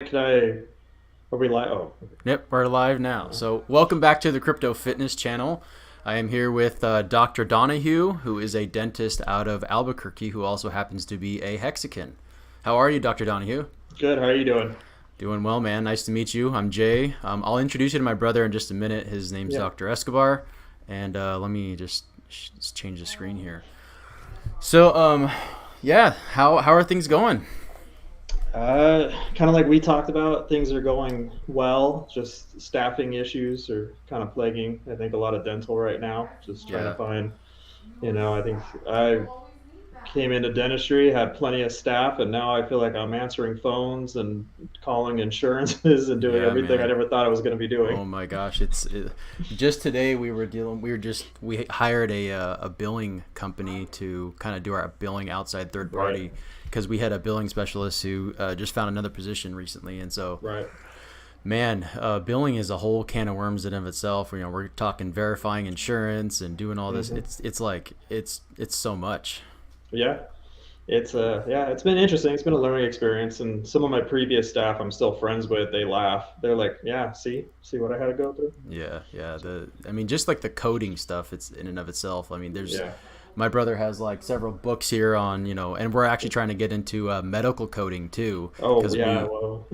Can I? Are we live? Oh, okay. Yep, we're live now. So, welcome back to the Crypto Fitness channel. I am here with Dr. Donahue, who is a dentist out of Albuquerque, who also happens to be a Hexican. How are you, Dr. Donahue? Good. How are you doing? Doing well, man. Nice to meet you. I'm Jay. I'll introduce you to my brother in just a minute. His name's Yeah. Dr. Escobar. And let me just change the screen here. So, yeah, how are things going? Kind of like we talked about, things are going well. Just staffing issues are kind of plaguing, I think, a lot of dental right now. Just trying to Yeah. find, I think I came into dentistry, had plenty of staff, and now I feel like I'm answering phones and calling insurances and doing Yeah, everything I man. never thought I was going to be doing. Oh my gosh, just today we hired a billing company to kind of do our billing outside third Right. party because we had a billing specialist who just found another position recently, and so Right. man, billing is a whole can of worms in of itself. We're talking verifying insurance and doing all this. Hmm. It's so much. Yeah. It's been interesting. It's been a learning experience, and some of my previous staff I'm still friends with. They laugh. They're like, "Yeah, see what I had to go through." Yeah, yeah. So, I mean, just like the coding stuff, it's in and of itself. I mean, there's yeah. my brother has like several books here on, and we're actually trying to get into medical coding too, Oh, because yeah. we, Well,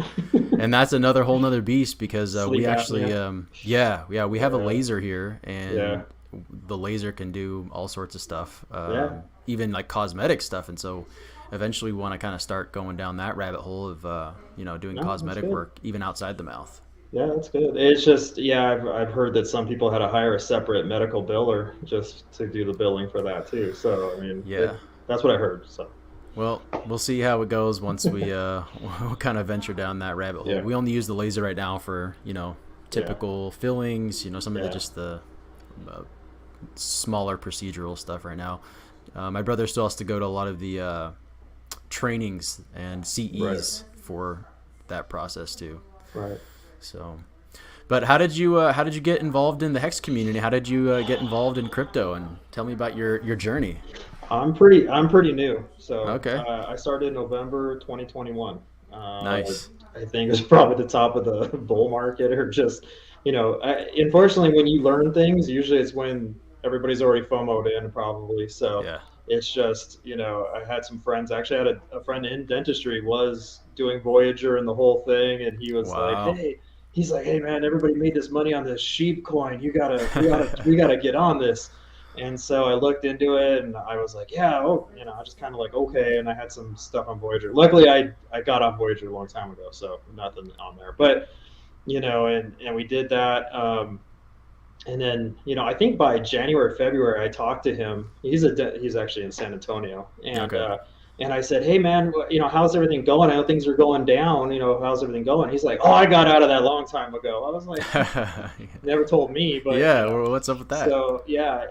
and that's another whole nother beast because we sleep actually, apnea. yeah, we have a Yeah, laser here, yeah, and the laser can do all sorts of stuff, yeah. even like cosmetic stuff, and so eventually we want to kind of start going down that rabbit hole of, doing No, that's cosmetic good. work even outside the mouth. Yeah, that's good. It's just, yeah, I've heard that some people had to hire a separate medical biller just to do the billing for that too. So, I mean, Yeah. that's what I heard. So, Well, we'll see how it goes once we we'll kind of venture down that rabbit hole. yeah, We only use the laser right now for yeah, typical fillings, some of the yeah. just the uh, smaller procedural stuff right now. My brother still has to go to a lot of the trainings and Right, CEs for that process too. right. So, but how did you get involved in the hex community? How did you get involved in crypto? And tell me about your journey. I'm pretty new. So Okay, I started in November 2021. nice. I think it was probably the top of the bull market, or just, unfortunately, when you learn things, usually it's when everybody's already FOMO'd in, probably. So Yeah. it's just, I had some friends. Actually, I had a friend in dentistry was doing Voyager and the whole thing, and Wow. he's like, hey man, everybody made this money on this sheep coin. We gotta get on this. And so I looked into it, and I was like, yeah, oh, I just kind of like, okay. And I had some stuff on Voyager. Luckily, I got on Voyager a long time ago, so nothing on there. But and we did that. And then I think by January, February, I talked to him. He's actually in San Antonio, Okay. and I said, hey man, how's everything going? I know things are going down. How's everything going? He's like, oh, I got out of that a long time ago. I was like, never told me, but Yeah, well, what's up with that? so yeah,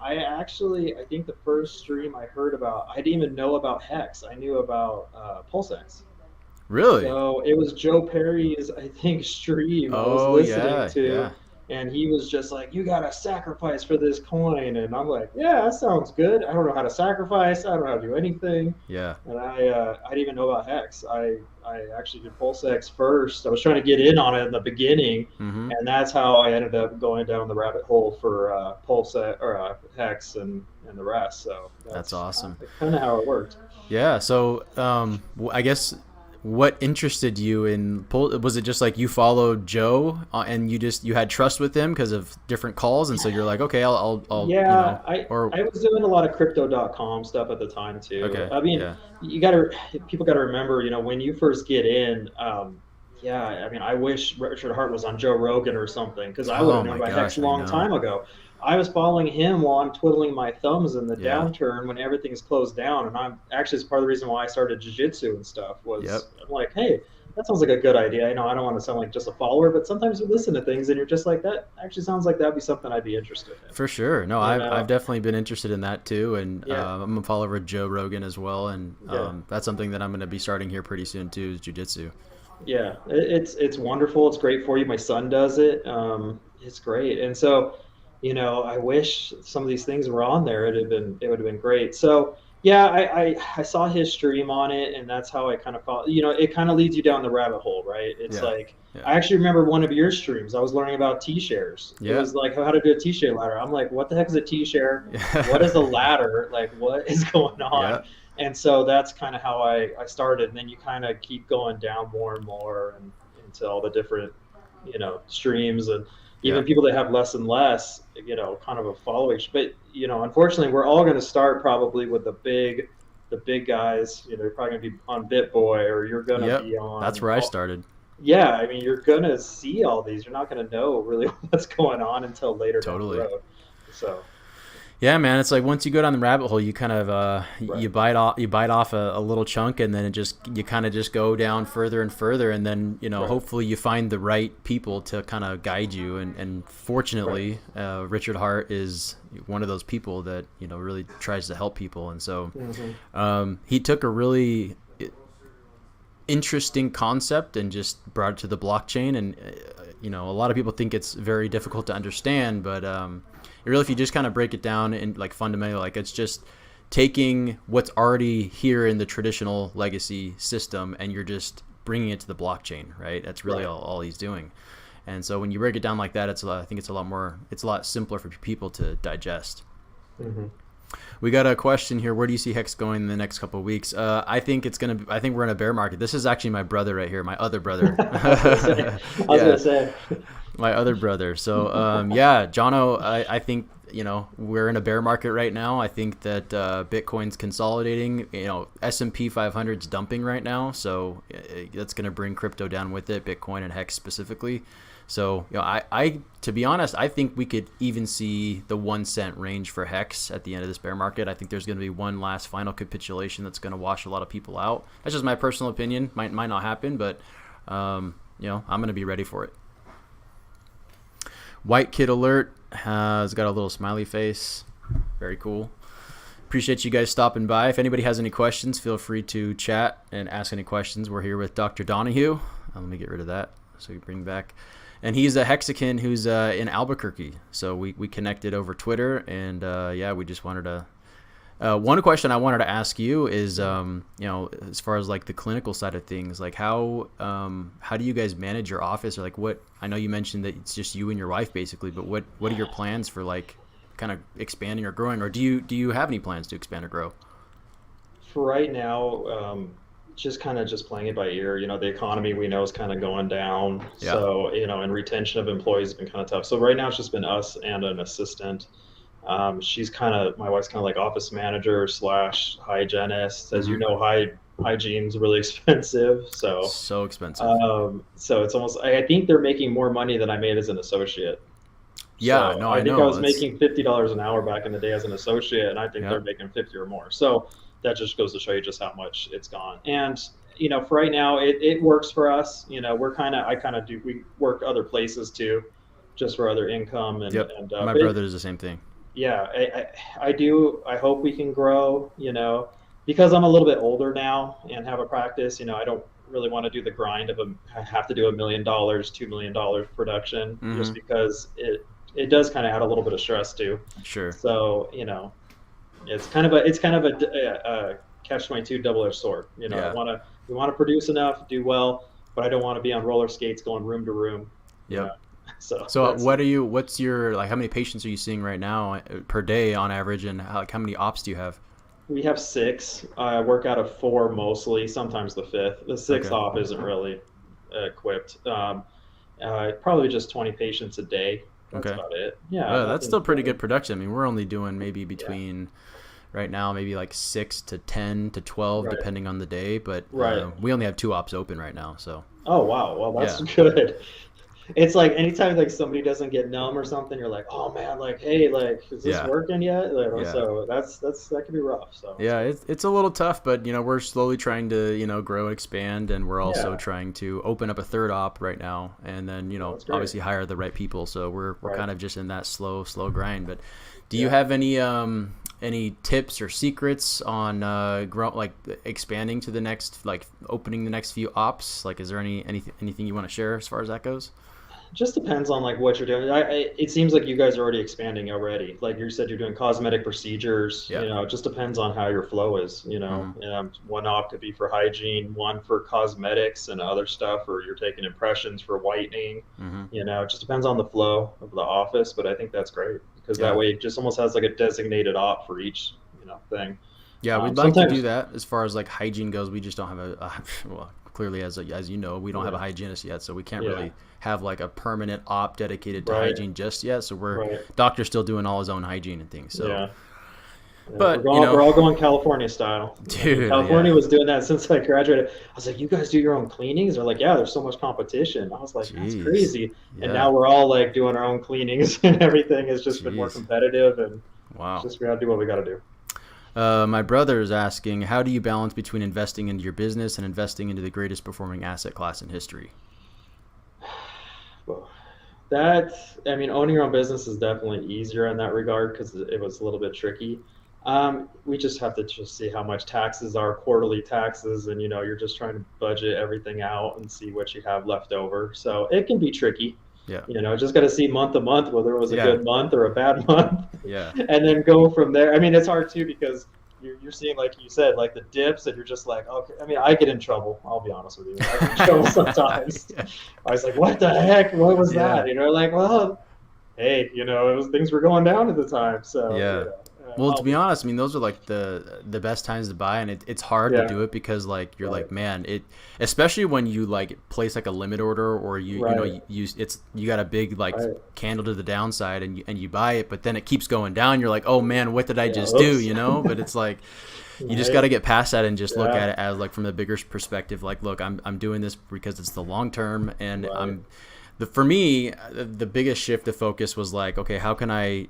I think the first stream I heard about, I didn't even know about Hex. I knew about Pulsex. Really? So it was Joe Perry's, I think, stream I was Oh, listening yeah, to, yeah, and he was just like, "You gotta sacrifice for this coin," and I'm like, "Yeah, that sounds good. I don't know how to sacrifice. I don't know how to do anything." yeah. And I didn't even know about Hex. I actually did Pulsex first. I was trying to get in on it in the beginning, Mm-hmm. and that's how I ended up going down the rabbit hole for Pulsex or Hex and the rest. So That's that's awesome. kind of how it worked. Yeah. So, I guess what interested you in was it just like you followed Joe and you had trust with him because of different calls, and so you're like, okay, I'll Yeah, or I was doing a lot of crypto.com stuff at the time too. okay, I mean, yeah, people gotta remember, when you first get in, yeah, I mean, I wish Richard Hart was on Joe Rogan or something, because I would oh have known my about Hex gosh, a I long know, time ago. I was following him while I'm twiddling my thumbs in the yeah, downturn when everything's closed down, and I'm actually, it's part of the reason why I started jiu-jitsu and stuff. yep. Was I'm like, hey, that sounds like a good idea. I know I don't want to sound like just a follower, but sometimes you listen to things and you're just like, that actually sounds like that'd be something I'd be interested For sure. No, in. I've definitely been interested in that too, and Yeah, I'm a follower of Joe Rogan as well, and yeah, that's something that I'm going to be starting here pretty soon too, is jujitsu. yeah. It's wonderful. It's great for you. My son does it. It's great. And so, I wish some of these things were on there. It would have been great. So, Yeah, I saw his stream on it, and that's how I kind of follow. It kind of leads you down the rabbit hole, right? It's Yeah. like Yeah. I actually remember one of your streams. I was learning about T-shares. It Yeah. was like how to do a T-share ladder. I'm like, what the heck is a T-share? What is a Yeah. ladder? Like, what is going on? Yeah. And so that's kind of how I started. And then you kind of keep going down more and more, and into all the different streams, and Yeah. even people that have less and less, kind of a following. But unfortunately, we're all going to start probably with the big guys. You're probably going to be on BitBoy, or you're going to Yep. be That's on. where I started. Yeah, I mean, you're going to see all these. You're not going to know really what's going on until later down the Totally. road. So, Yeah, man. It's like once you go down the rabbit hole, you kind of right, you bite off a little chunk, and then you kind of just go down further and further, and then right, hopefully you find the right people to kind of guide you. And right. fortunately, Richard Hart is one of those people that really tries to help people, and so Hmm. he took a really interesting concept and just brought it to the blockchain. And a lot of people think it's very difficult to understand, but really, if you just kind of break it down and like fundamentally, like it's just taking what's already here in the traditional legacy system and you're just bringing it to the blockchain, right? That's really Right. all he's doing. And so when you break it down like that, I think it's a lot simpler for people to digest. Hmm. We got a question here. Where do you see Hex going in the next couple of weeks? I think I think we're in a bear market. This is actually my brother right here, my other brother. I was gonna say. I was Yeah, gonna say. my other brother. So yeah, Jono, I think we're in a bear market right now. I think that Bitcoin's consolidating. S&P 500's dumping right now, so that's going to bring crypto down with it, Bitcoin and Hex specifically. So I to be honest, I think we could even see the 1 cent range for Hex at the end of this bear market. I think there's going to be one last final capitulation that's going to wash a lot of people out. That's just my personal opinion. Might not happen, but I'm going to be ready for it. White Kid Alert has got a little smiley face. Very cool. Appreciate you guys stopping by. If anybody has any questions, feel free to chat and ask any questions. We're here with Dr. Donahue. Let me get rid of that so we bring back. And he's a Hexican who's in Albuquerque. So we connected over Twitter, and yeah, we just wanted to one question I wanted to ask you is, as far as like the clinical side of things, like how do you guys manage your office, or like what? I know you mentioned that it's just you and your wife basically, but what are your plans for like kind of expanding or growing, or do you have any plans to expand or grow? For right now, just playing it by ear. The economy we know is kind of going down, Yeah. so and retention of employees has been kind of tough. So right now it's just been us and an assistant. She's my wife's kind of like office manager slash hygienist. As you Mm-hmm. know, hygiene's really expensive. So So expensive. so it's almost I think they're making more money than I made as an associate. Yeah. So No, I I think I know. was That's making $50 an hour back in the day as an associate, and I think yeah. they're making 50 or more. So that just goes to show you just how much it's gone. And for right now, it works for us. I kind of do. We work other places too, just for other income, and Yep. and My but brother does the same thing. yeah, I do. I hope we can grow. Because I'm a little bit older now and have a practice. I don't really want to do the grind of I have to do $1 million, $2 million production, Mm-hmm. just because it does kind of add a little bit of stress too. Sure. So it's kind of a catch-22 double-edged sword. I Yeah. want to we want to produce enough, do well, but I don't want to be on roller skates going room to room. You know, Yep. so So that's what's your, like, how many patients are you seeing right now per day on average, and how many ops do you have? we have six. I work out of four mostly, sometimes the fifth. The sixth Okay. op isn't really equipped. Probably just 20 patients a day. That's Okay. about it. Yeah, That's nothing still pretty really. good production. I mean, we're only doing maybe Yeah, between right now maybe like 6 to 10 to 12 right, depending on the day, but right. we only have two ops open right now. So Oh wow, well that's yeah. good. It's like anytime like somebody doesn't get numb or something, you're like, oh man, like hey, like is this Yeah. working yet? Yeah. So that could be rough. So Yeah, it's a little tough, but we're slowly trying to grow and expand, and we're also yeah, trying to open up a third op right now, and then well that's great. obviously hire the right people. So we're Right. kind of just in that slow grind. But do you Yeah. have any tips or secrets on like expanding to the next, like opening the next few ops? Like, is there anything you want to share as far as that goes? just depends on like what you're doing. It seems like you guys are already expanding already. Like you said, you're doing cosmetic procedures. Yeah. It just depends on how your flow is. Mm-hmm. One op could be for hygiene, one for cosmetics and other stuff, or you're taking impressions for whitening. Mm-hmm. It just depends on the flow of the office. But I think that's great because that Yeah. way it just almost has like a designated op for each thing. Yeah, we'd like to do Sometimes, that as far as like hygiene goes. We just don't have well, clearly as you know, we don't have a yeah, hygienist yet, so we can't yeah, really have like a permanent op dedicated to right, hygiene just yet. So we're right, doctor's still doing all his own hygiene and things. So, yeah. Yeah, but we're all going California style. I mean, dude, California yeah, was doing that since I graduated. I was like, you guys do your own cleanings? They're like, yeah, there's so much competition. I was like, that's jeez, crazy. And yeah, now we're all like doing our own cleanings and everything has just been more jeez, competitive and it's wow. just we gotta do what we gotta do. My brother is asking, how do you balance between investing into your business and investing into the greatest performing asset class in history? Well, that, I mean, owning your own business is definitely easier in that regard because it was a little bit tricky. We just have to just see how much taxes are, quarterly taxes, and you're just trying to budget everything out and see what you have left over. So it can be tricky. Yeah, Just got to see month to month whether it was a yeah, good month or a bad month, yeah, and then go from there. I mean, it's hard too because you're seeing, like you said, like the dips, and you're just like, okay. I mean, I get in trouble. I'll be honest with you. I get in trouble sometimes. yeah, I was like, what the heck? What was yeah. that? Like, well, hey, it was things were going down at the time, so Yeah. Well, to I'll be be, honest, I mean, those are like the best times to buy, and it's hard to yeah, do it because like you're right, like, man, especially when you like place like a limit order or right, you got a big like right. candle to the downside and you buy it, but then it keeps going down. You're like, oh man, what did I Yeah, just do? oops, But it's like you just got right, to get past that and just look yeah, at it as like from the bigger perspective. Like, look, I'm doing this because it's the long term, and right, for me the biggest shift of focus was like, okay, how can I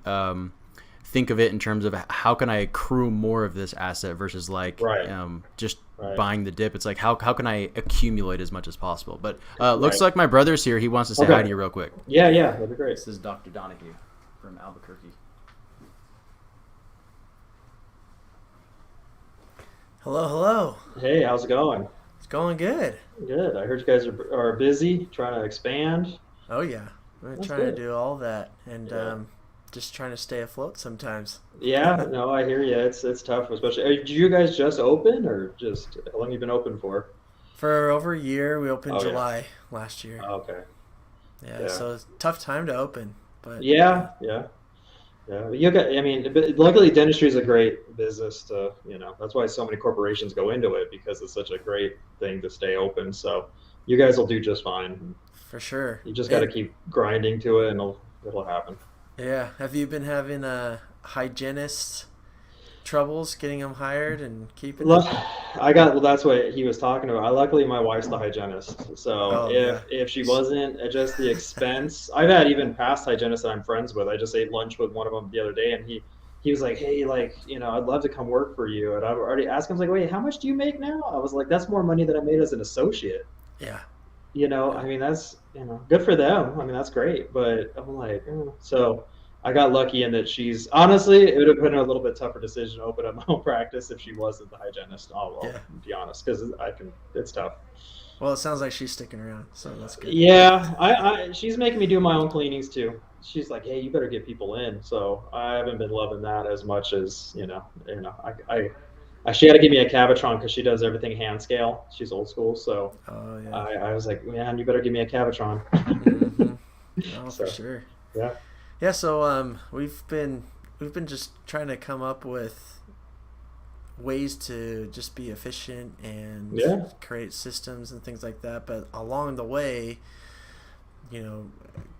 think of it in terms of how can I accrue more of this asset versus like right, just right, buying the dip. It's like how can I accumulate as much as possible. But looks right. like my brother's here. He wants to say hi Okay, to you real quick. yeah, yeah, that'd be great. This is Dr. Donahue from Albuquerque. Hello, hello. Hey, how's it going? It's going good. Good. I heard you guys are busy trying to expand. Oh yeah, we're That's trying to good. do all that and Yeah. just trying to stay afloat sometimes. Yeah, no, I hear you. It's tough, especially. Did you guys just open, or just how long you been open for? For over a year, we opened Oh yeah. July last year. Oh, okay. Yeah, Yeah. so it's a tough time to open, but Yeah. Yeah. Yeah. You got. I mean, but luckily, dentistry is a great business to. That's why so many corporations go into it because it's such a great thing to stay open. So you guys will do just fine. for sure. You just got to And keep grinding to it, and it'll happen. yeah, have you been having hygienist troubles getting them hired and keeping Look, them? well, that's what he was talking about. Luckily, my wife's the hygienist, so Oh yeah. if she wasn't, just the expense. I've had even past hygienists that I'm friends with. I just ate lunch with one of them the other day, and he was like, "Hey, like, I'd love to come work for you." And I've already asked him, I was like, "Wait, how much do you make now?" I was like, "That's more money than I made as an associate." Yeah. I Yeah. mean, that's good for them. I mean, that's great, but I'm like, so. I got lucky in that she's honestly, it would have been a little bit tougher decision to open up my own practice if she wasn't the hygienist. I'll Yeah. be honest, because it's tough. Well, it sounds like she's sticking around, so that's good. Yeah, she's making me do my own cleanings too. She's like, hey, you better get people in. So I haven't been loving that as much as she had to give me a Cavitron because she does everything hand scale. She's old school, so Oh yeah. I was like, man, you better give me a Cavitron. Mm-hmm. Oh, for So sure. yeah, Yeah, so we've been just trying to come up with ways to just be efficient and yeah, create systems and things like that, but along the way, you know,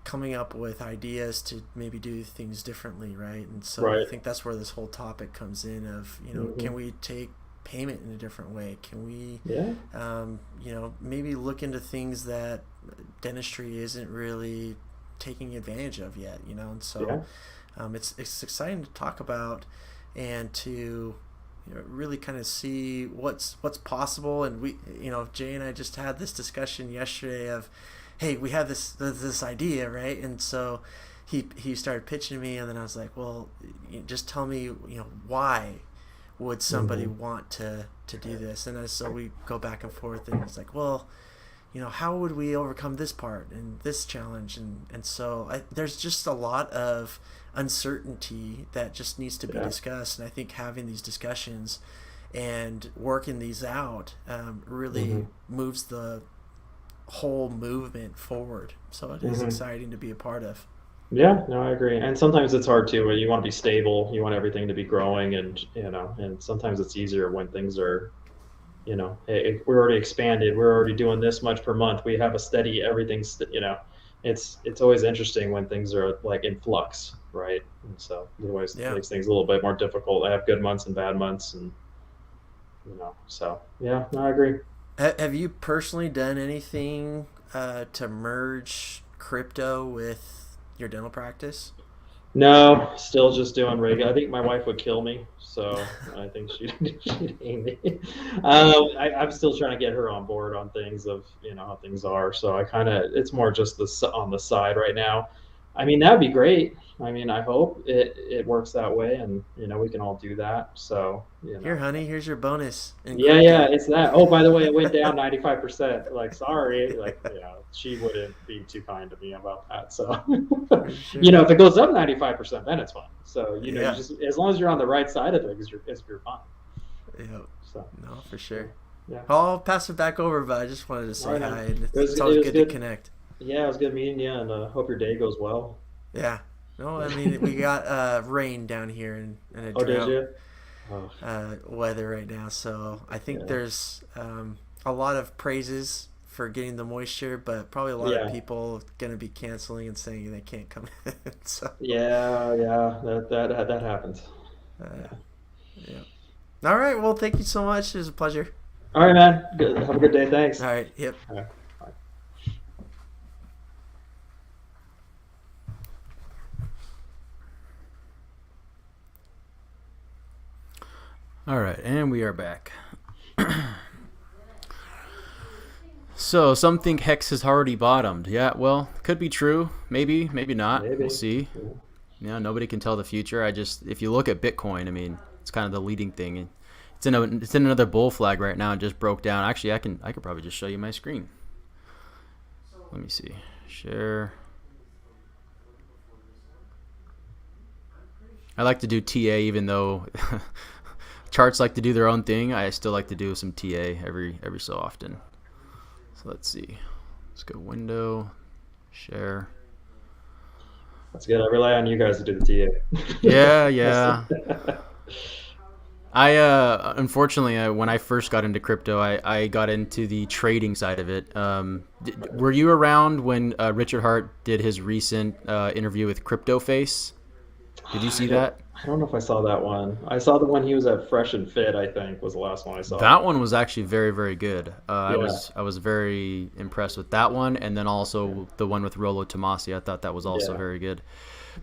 coming up with ideas to maybe do things differently, right? And so I right. think that's where this whole topic comes in of, Hmm. can we take payment in a different way? Can we, Yeah, maybe look into things that dentistry isn't really taking advantage of yet, and yeah, so it's exciting to talk about and to really kind of see what's possible. And we, Jay and I just had this discussion yesterday of, hey, we have this idea, right? And so he started pitching me, and then I was like, well, just tell me, why would somebody hmm, want to do this? And so we go back and forth, and it's like, well, how would we overcome this part and this challenge? And so there's just a lot of uncertainty that just needs to be discussed. And I think having these discussions and working these out really moves the whole movement forward. So it is exciting to be a part of. Yeah, no, I agree. And sometimes it's hard too. You want to be stable. You want everything to be growing, and and sometimes it's easier when things are, hey, we're already expanded. We're already doing this much per month. We have a steady everything's, it's always interesting when things are like in flux, right? And so it always makes things a little bit more difficult. I have good months and bad months, and so yeah, no, I agree. Have you personally done anything to merge crypto with your dental practice? No, still just doing regular. I think my wife would kill me, so I think she'd hate me. I'm still trying to get her on board on things of how things are. So it's more just on the side right now. I mean, that'd be great. I mean, I hope it works that way, and we can all do that. So Here, honey, here's your bonus. Yeah, it's that. Oh, by the way, it went down 95%. Like, sorry, like she wouldn't be too kind to me about that. So if it goes up 95%, then it's fine. So you just as long as you're on the right side of things, you're fine. Yeah. So no, for sure. Yeah. I'll pass it back over, but I just wanted to say hi. And it's always good to connect. Yeah, it was good meeting you, and hope your day goes well. Yeah. No, I mean, we got rain down here and a drought. Did you? Weather right now, so I think there's a lot of praises for getting the moisture, but probably a lot of people going to be canceling and saying they can't come in. So that happens. Yeah. All right, well, thank you so much. It was a pleasure. All right, man. Good. Have a good day. Thanks. All right. Yep. All right. All right, and we are back. So, some think Hex has already bottomed. Yeah, well, could be true. Maybe not. Maybe. We'll see. Yeah, nobody can tell the future. If you look at Bitcoin, I mean, it's kind of the leading thing. It's in another bull flag right now. It just broke down. Actually, I could probably just show you my screen. Let me see. Share. I like to do TA even though charts like to do their own thing. I still like to do some TA every so often. So let's see. Let's go window, share. That's good. I rely on you guys to do the TA. Yeah. I unfortunately when I first got into crypto, I got into the trading side of it. Were you around when Richard Hart did his recent interview with Crypto Face? Did you see that? I don't know if I saw that one. I saw the one he was at Fresh and Fit, I think, was the last one I saw. That one was actually very, very good. I was very impressed with that one, and then also the one with Rollo Tomasi. I thought that was also very good.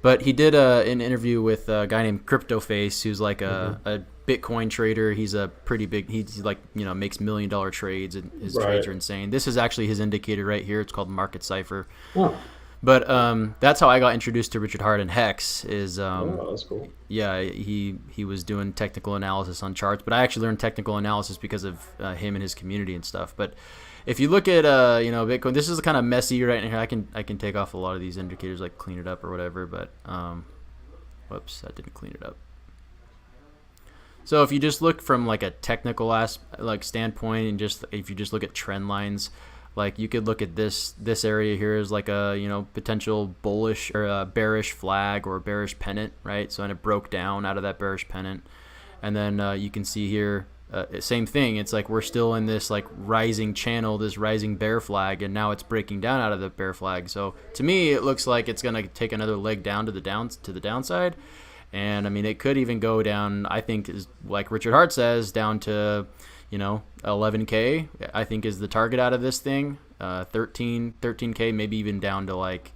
But he did an interview with a guy named Crypto Face, who's like a Bitcoin trader. He's a pretty big. He's like makes $1 million trades, and his trades are insane. This is actually his indicator right here. It's called Market Cipher. Oh. But that's how I got introduced to Richard Hart and Hex. That's cool. Yeah, he was doing technical analysis on charts, but I actually learned technical analysis because of him and his community and stuff. But if you look at Bitcoin, this is kind of messy right here. I can take off a lot of these indicators, like clean it up or whatever. But whoops, that didn't clean it up. So if you just look from like a technical standpoint, and if you just look at trend lines. Like you could look at this area here as like a potential bullish or a bearish flag or a bearish pennant, right? So and it broke down out of that bearish pennant, and then you can see here same thing. It's like we're still in this like rising channel, this rising bear flag, and now it's breaking down out of the bear flag. So to me, it looks like it's gonna take another leg down to the downside, and I mean it could even go down. I think is like Richard Hart says down to 11K, I think is the target out of this thing. 13K, maybe even down to like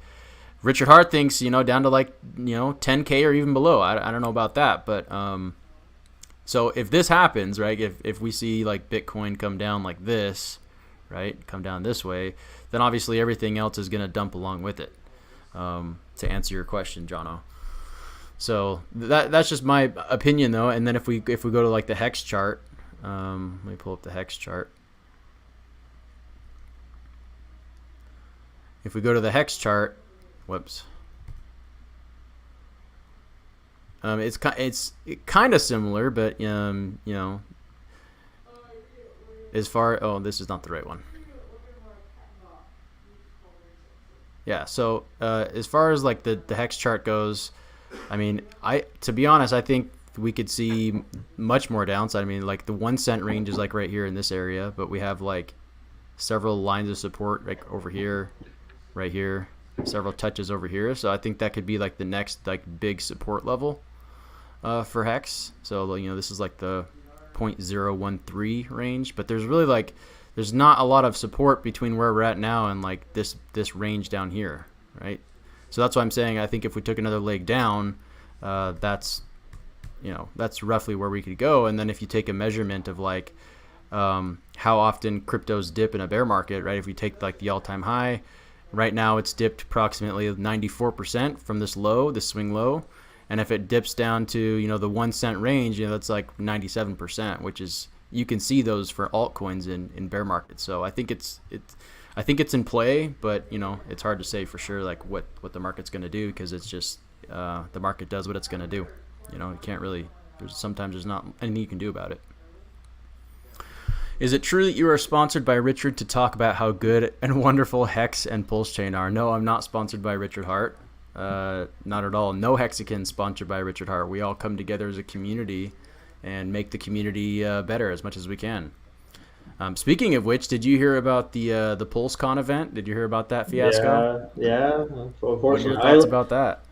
Richard Hart thinks, down to like 10K or even below. I don't know about that, but so if this happens, right, if we see like Bitcoin come down like this, right, come down this way, then obviously everything else is going to dump along with it. To answer your question, Jono. So that's just my opinion though. And then if we go to like the Hex chart. Let me pull up the Hex chart. if we go to the hex chart, whoops. It's kind of similar, but as far this is not the right one. Yeah, so as far as like the hex chart goes, I mean, to be honest, I think we could see much more downside. I mean, like the 1 cent range is like right here in this area, but we have like several lines of support like over here, right here, several touches over here. So I think that could be like the next like big support level for hex. So this is like the 0.013 range, but there's not a lot of support between where we're at now and like this range down here, right? So that's why I'm saying I think if we took another leg down, that's roughly where we could go. And then if you take a measurement of like how often cryptos dip in a bear market, right? If we take like the all-time high, right now it's dipped approximately 94% from this swing low. And if it dips down to, the 1 cent range, that's like 97%, which is, you can see those for altcoins in bear markets. So I think it's in play, but it's hard to say for sure like what the market's going to do, because it's just the market does what it's going to do. You can't really. Sometimes there's not anything you can do about it. Is it true that you are sponsored by Richard to talk about how good and wonderful Hex and Pulse Chain are? No, I'm not sponsored by Richard Hart. Not at all. No Hexagon sponsored by Richard Hart. We all come together as a community and make the community better as much as we can. Speaking of which, did you hear about the Pulsecon event? Did you hear about that fiasco? Yeah. What are your thoughts about that?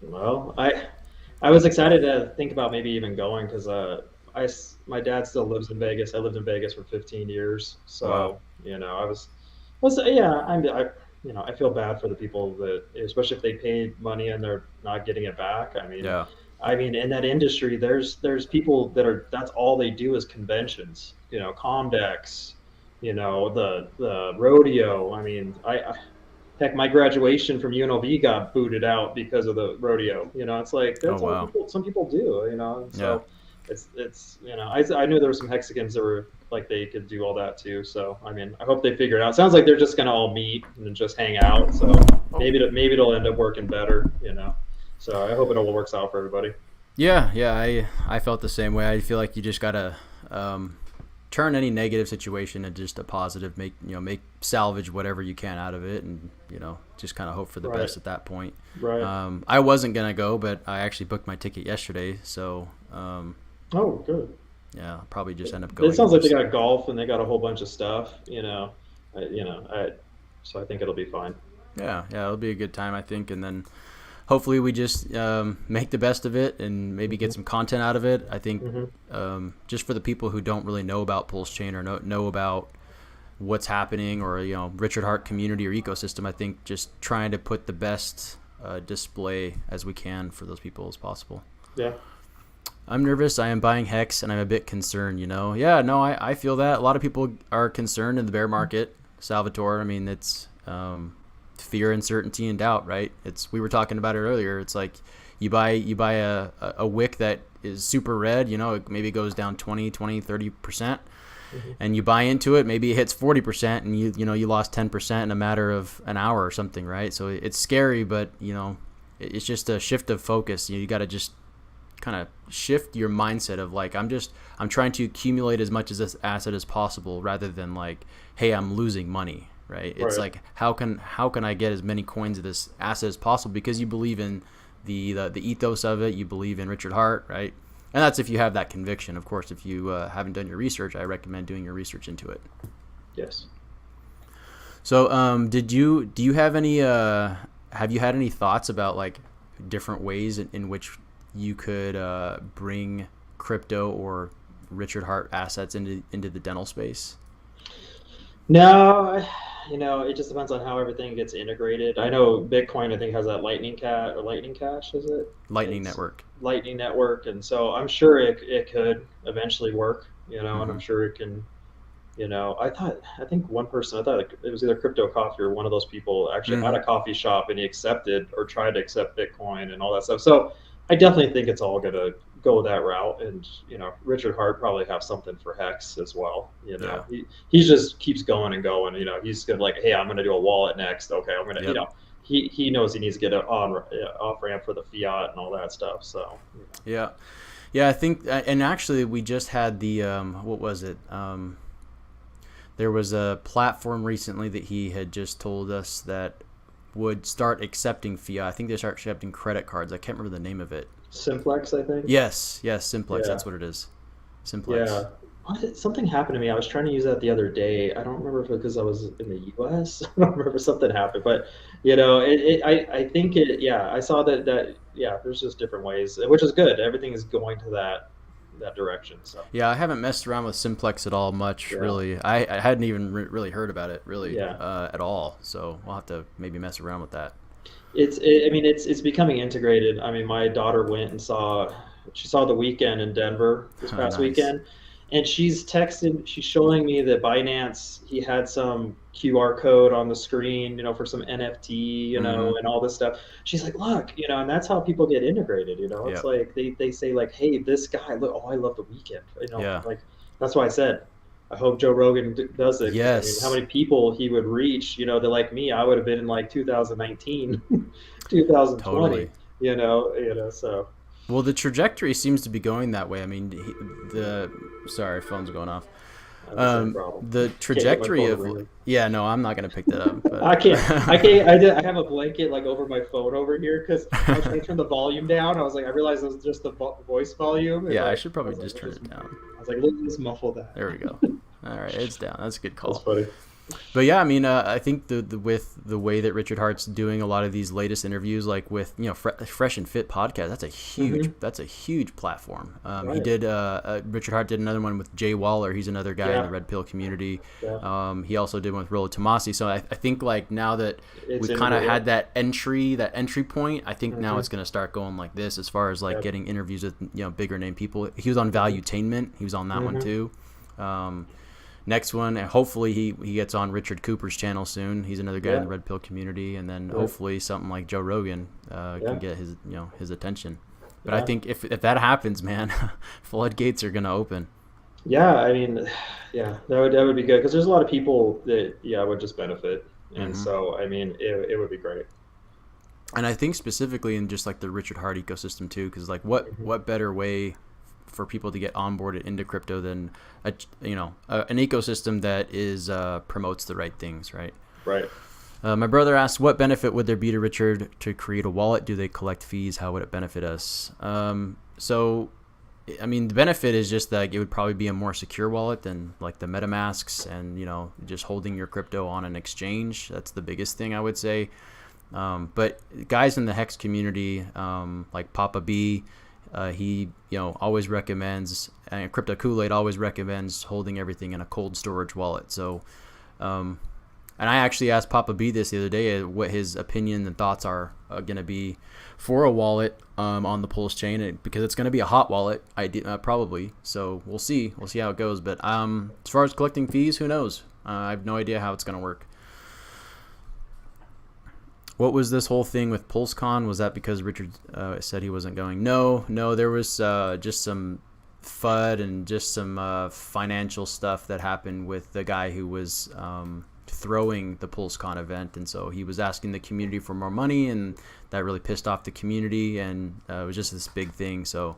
Well, I was excited to think about maybe even going because my dad still lives in Vegas. I lived in Vegas for 15 years, so wow. I feel bad for the people that, especially if they paid money and they're not getting it back. Yeah. I mean, in that industry, there's people that's all they do is conventions. Comdex, the rodeo. I mean, heck, my graduation from UNLV got booted out because of the rodeo. It's like that's all some people do. So it's I knew there were some hexagons that were like they could do all that too. So I mean, I hope they figure it out. Sounds like they're just gonna all meet and just hang out. So maybe it'll end up working better. So I hope it all works out for everybody. Yeah. I felt the same way. I feel like you just gotta turn any negative situation into just a positive. Make salvage whatever you can out of it, and just kind of hope for the best at that point. Right. I wasn't gonna go, but I actually booked my ticket yesterday. So. Oh, good. Yeah, I'll probably just end up going. It sounds like they got golf and they got a whole bunch of stuff. So I think it'll be fine. Yeah, it'll be a good time, I think, and then hopefully we just make the best of it and maybe get some content out of it. I think just for the people who don't really know about Pulse Chain or know about what's happening or Richard Hart community or ecosystem, I think just trying to put the best display as we can for those people as possible. Yeah. I'm nervous. I am buying Hex, and I'm a bit concerned, Yeah, no, I feel that. A lot of people are concerned in the bear market. Salvatore, I mean, it's fear, uncertainty, and doubt, right? We were talking about it earlier. It's like you buy a wick that is super red, it maybe goes down 20, 30%, and you buy into it, maybe it hits 40%, and you lost 10% in a matter of an hour or something, right? So it's scary, but, it's just a shift of focus. You got to just kind of shift your mindset of like I'm trying to accumulate as much of this asset as possible rather than like, hey, I'm losing money, right? It's like how can I get as many coins of this asset as possible, because you believe in the ethos of it, you believe in Richard Hart, right? And that's if you have that conviction. Of course, if you haven't done your research, I recommend doing your research into it. Yes. So do you have any have you had any thoughts about like different ways in which you could bring crypto or Richard Hart assets into the dental space? No, it just depends on how everything gets integrated. I know Bitcoin, I think, has that Lightning Cash, is it? Lightning Network, and so I'm sure it could eventually work, and I'm sure it can. I think one person, I thought it was either Crypto Coffee or one of those people actually had a coffee shop and he accepted or tried to accept Bitcoin and all that stuff. So I definitely think it's all gonna go that route. And Richard Hart probably have something for hex as well. Yeah. He just keeps going and going. He's gonna like, hey, I'm gonna do a wallet next. Okay, I'm gonna Yep. He knows he needs to get an off ramp for the fiat and all that stuff. So Yeah. Yeah, I think, and actually we just had the, what was it? There was a platform recently that he had just told us that would start accepting fiat. I think they start accepting credit cards. I can't remember the name of it. Simplex, I think. Yes, Simplex. Yeah. That's what it is. Simplex. Yeah. Something happened to me. I was trying to use that the other day. I don't remember if it because I was in the U.S. I don't remember something happened, but I think it. Yeah, I saw that. Yeah, there's just different ways, which is good. Everything is going to that direction. So Yeah, I haven't messed around with Simplex at all much, Yeah. really. I hadn't even really heard about it, really, Yeah. at all. So we'll have to maybe mess around with that. It's becoming integrated. I mean, my daughter went and she saw the weekend in Denver this past Nice. weekend, and she's showing me that Binance, he had some QR code on the screen, for some NFT, Mhm. and all this stuff. She's like, look, and that's how people get integrated. It's Yep. like they say like, hey, this guy, look, oh, I love the weekend. Yeah. Like that's why I said, I hope Joe Rogan does it. 'Cause, I mean, how Yes. many people he would reach? They're like me. I would have been in like 2019, 2020. Totally. So Well, the trajectory seems to be going that way. I mean, sorry, phone's going off. that's the same problem. The Can't get my trajectory phone of, over here. yeah, no, I'm not gonna pick that up. But I can't. I can't. I have a blanket like over my phone over here because I was trying to turn the volume down. I was like, I realized it was just the voice volume. And Yeah, I like, should probably was like, just turn it down. I was like, let's muffle that. There we go. All right, it's down. That's a good That's call. funny. But yeah, I mean, I think with the way that Richard Hart's doing a lot of these latest interviews, like with Fresh and Fit podcast, that's a huge platform. He Right. did Richard Hart did another one with Jay Waller. He's another guy in Yeah. the Red Pill community. Yeah. He also did one with Rollo Tomasi. So I think like now that It's we've kind of integrated. had that entry point, I think now Mhm. it's going to start going like this as far as like Yep. getting interviews with bigger name people. He was on Valuetainment. He was on that one Mhm. too. Next one, and hopefully he gets on Richard Cooper's channel soon. He's another guy in Yeah. the Red Pill community, and then Yeah. hopefully something like Joe Rogan Yeah. can get his attention. But Yeah. I think if that happens, man, floodgates are gonna open. Yeah, I mean, yeah, that would be good because there's a lot of people that would just benefit, and Mhm. so I mean, it would be great. And I think specifically in just like the Richard Hart ecosystem too, because like what better way for people to get onboarded into crypto than an ecosystem that is promotes the right things, right? Right. My brother asked, what benefit would there be to Richard to create a wallet? Do they collect fees? How would it benefit us? So, I mean, the benefit is just that it would probably be a more secure wallet than like the MetaMasks and, just holding your crypto on an exchange. That's the biggest thing I would say. But guys in the Hex community, like Papa B, he always recommends, and Crypto Kool-Aid always recommends holding everything in a cold storage wallet. So, and I actually asked Papa B this the other day, what his opinion and thoughts are going to be for a wallet on the Pulse chain, because it's going to be a hot wallet, probably. So we'll see how it goes. But as far as collecting fees, who knows? I have no idea how it's going to work. What was this whole thing with Pulsecon? Was that because Richard said he wasn't going? No, there was just some FUD and just some financial stuff that happened with the guy who was throwing the Pulsecon event, and so he was asking the community for more money, and that really pissed off the community, and it was just this big thing. So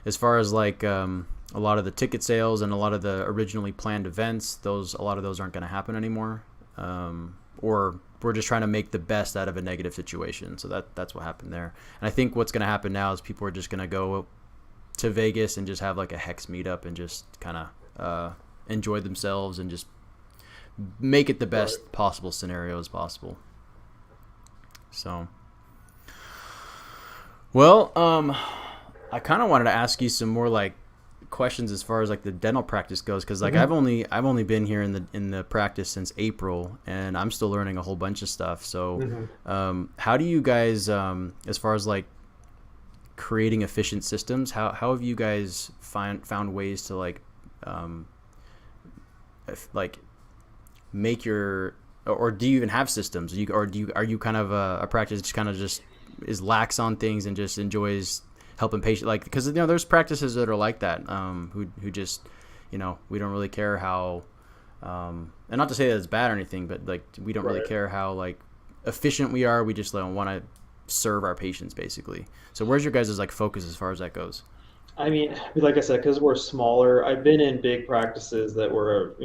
as far as like a lot of the ticket sales and a lot of the originally planned events, a lot of those aren't going to happen anymore, or we're just trying to make the best out of a negative situation. So that's what happened there. And I think what's going to happen now is people are just going to go to Vegas and just have like a Hex meetup and just kind of enjoy themselves and just make it the best possible scenario as possible. So, well, I kind of wanted to ask you some more like questions as far as like the dental practice goes, because like I've only been here in the practice since April, and I'm still learning a whole bunch of stuff. So how do you guys as far as like creating efficient systems, how have you guys found ways to like make your, or do you even have systems? Are you kind of a practice just kind of just is lax on things and just enjoys helping patient, like, because there's practices that are like that, who just, we don't really care how, and not to say that it's bad or anything, but like we don't really care how like efficient we are. We just want to serve our patients basically. So where's your guys' like focus as far as that goes? I mean, like I said, because we're smaller, I've been in big practices that were,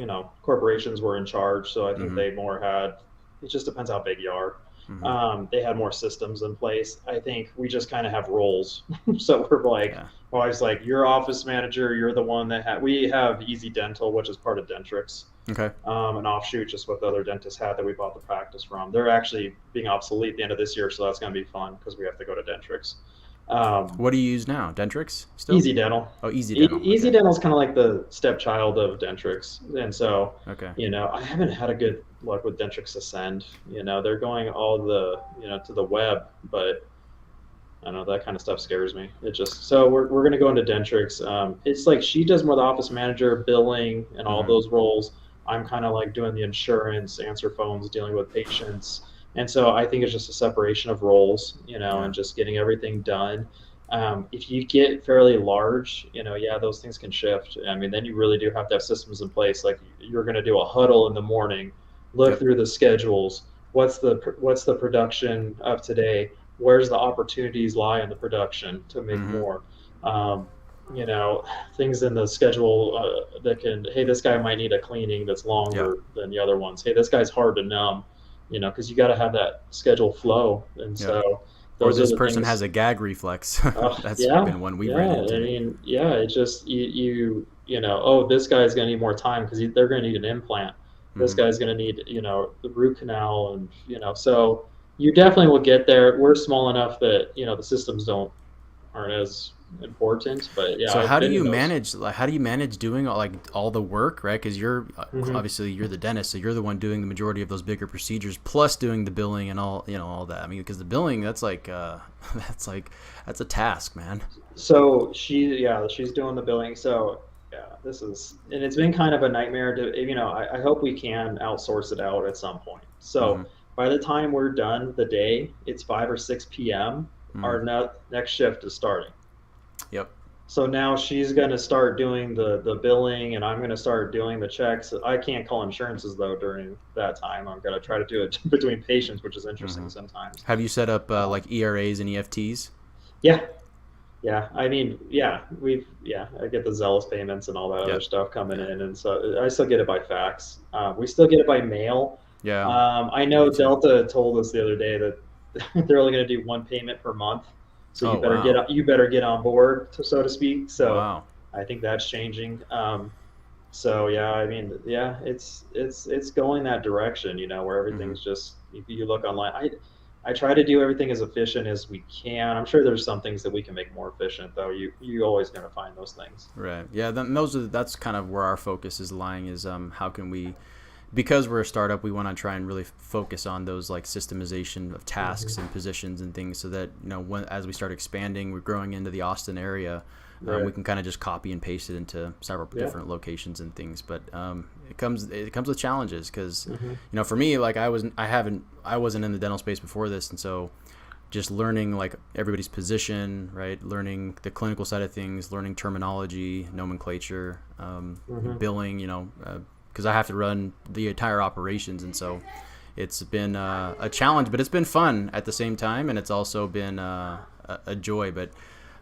corporations were in charge. So I think Mm-hmm. they more had, it just depends how big you are. Mm-hmm. They had more systems in place. I think we just kind of have roles. So we're like, Yeah. always like, you're office manager, you're the one that we have Easy Dental, which is part of Dentrix, Okay. an offshoot just what the other dentists had that we bought the practice from. They're actually being obsolete at the end of this year, so that's going to be fun because we have to go to Dentrix. What do you use now? Dentrix still? Easy Dental. Oh, Easy Dental. Easy Okay. Dental is kind of like the stepchild of Dentrix, and so Okay. I haven't had a good luck with Dentrix Ascend. They're going all the to the web, but I don't know, that kind of stuff scares me. It just so we're gonna go into Dentrix. It's like she does more the office manager, billing, and all Mm-hmm. those roles. I'm kind of like doing the insurance, answer phones, dealing with patients, and so I think it's just a separation of roles, Yeah. and just getting everything done. If you get fairly large, yeah, those things can shift. I mean, then you really do have to have systems in place. Like you're going to do a huddle in the morning, look Yep. through the schedules. What's the production of today? Where's the opportunities lie in the production to make Mm-hmm. more? Um, things in the schedule that can, hey, this guy might need a cleaning that's Yeah. longer than the other ones. Hey, this guy's hard to numb, because you got to have that schedule flow. And Yeah. so Or those are this the person has things. a gag reflex. That's Yeah, been one we've ran yeah. I into. mean, yeah. It just oh, this guy's gonna need more time because they're gonna need an implant. This Mm-hmm. guy's gonna need the root canal, and so you definitely will get there. We're small enough that the systems aren't as important, but yeah, So I've how do been in you those. manage? Like, how do you manage doing all the work, right? Because you're Hmm. obviously you're the dentist, so you're the one doing the majority of those bigger procedures, plus doing the billing and all that. I mean, because the billing, that's like that's a task, man. So she's doing the billing. So yeah, and it's been kind of a nightmare to, I hope we can outsource it out at some point. Mm-hmm. So by the time we're done the day, it's 5 or 6 p.m. Mm-hmm. Our next shift is starting. Yep. So now she's going to start doing the billing, and I'm going to start doing the checks. I can't call insurances though during that time. I'm going to try to do it between patients, which is interesting Mm-hmm. sometimes. Have you set up Um, like ERAs and EFTs? yeah, yeah, I mean, I get the Zealous payments and all that other Yep. stuff coming Yeah. in, and so I still get it by fax. We still get it by mail. Yeah. I Me know too. Delta told us the other day that they're only going to do one payment per month, so Oh wow. you better get on board, so to speak. So Wow. I think that's changing. So yeah, I mean, yeah, it's going that direction, where Mm-hmm. everything's just if you look online. I try to do everything as efficient as we can. I'm sure there's some things that we can make more efficient, though. You always gonna find those things. Right. Yeah. That's kind of where our focus is lying. Is how can we, because we're a startup, we want to try and really focus on those like systemization of tasks Hmm. and positions and things, so that as we start expanding, we're growing into the Austin area. We Right. can kind of just copy and paste it into several Yeah. different locations and things, but it comes with challenges because Hmm. for me, like I wasn't in the dental space before this, and so just learning like everybody's position, right? Learning the clinical side of things, learning terminology, nomenclature, Hmm. billing, because I have to run the entire operations, and so it's been a challenge, but it's been fun at the same time, and it's also been a joy. But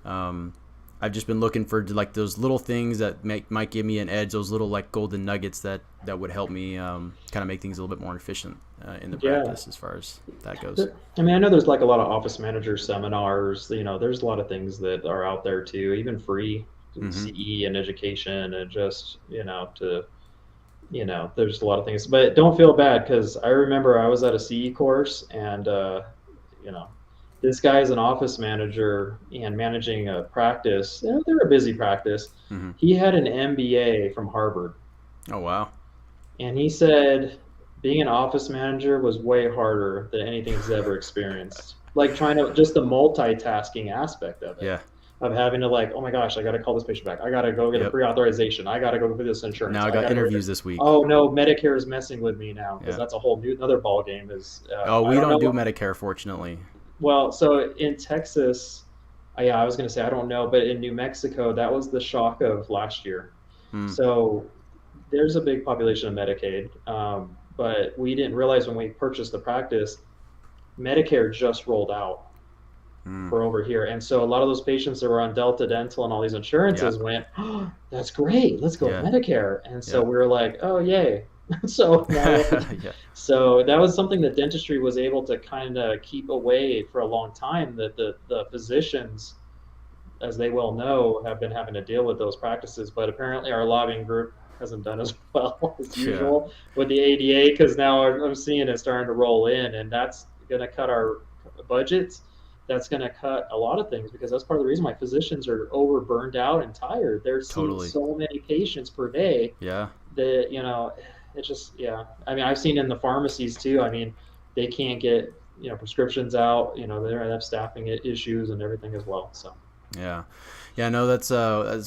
um, I've just been looking for like those little things that might give me an edge, those little like golden nuggets that would help me kind of make things a little bit more efficient in the Yeah. practice as far as that goes. I mean, I know there's like a lot of office manager seminars. There's a lot of things that are out there too, even free Mm-hmm. CE and education, and just there's a lot of things. But don't feel bad because I remember I was at a CE course, and you know, this guy is an office manager and managing a practice. They're a busy practice. Mm-hmm. He had an MBA from Harvard, Oh wow. and he said being an office manager was way harder than anything he's ever experienced. Like trying to just the multitasking aspect of it, Yeah. of having to like, oh my gosh, I got to call this patient back. I got to go get a Yep. pre-authorization. I got to go for this Now insurance. I I got got to go. interviews this week. Oh no, Medicare is messing with me now because Yeah. that's a whole new another ball game. Is Oh, I we don't don't do know. Medicare, fortunately. Well, so in Texas, Yeah, I was going to say, I don't know, but in New Mexico, that was the shock of last year. Hmm. So there's a big population of Medicaid, but we didn't realize when we purchased the practice, Medicare just rolled out Hmm. for over here. And so a lot of those patients that were on Delta Dental and all these Yeah. insurances went, oh, that's great. Let's go with Yeah. Medicare. And so Yeah. we were like, oh, yay. So now we have to, Yeah. so that was something that dentistry was able to kind of keep away for a long time, that the physicians, as they well know, have been having to deal with those practices. But apparently our lobbying group hasn't done as well as Yeah. usual with the ADA, because now I'm seeing it starting to roll in, and that's going to cut our budgets. That's going to cut a lot of things, because that's part of the reason why physicians are over burned out and tired. They're seeing Totally. so many patients per day Yeah. that, it just, yeah. I mean, I've seen in the pharmacies too. I mean, they can't get, prescriptions out. They have staffing issues and everything as well. So. Yeah. Yeah, no, that's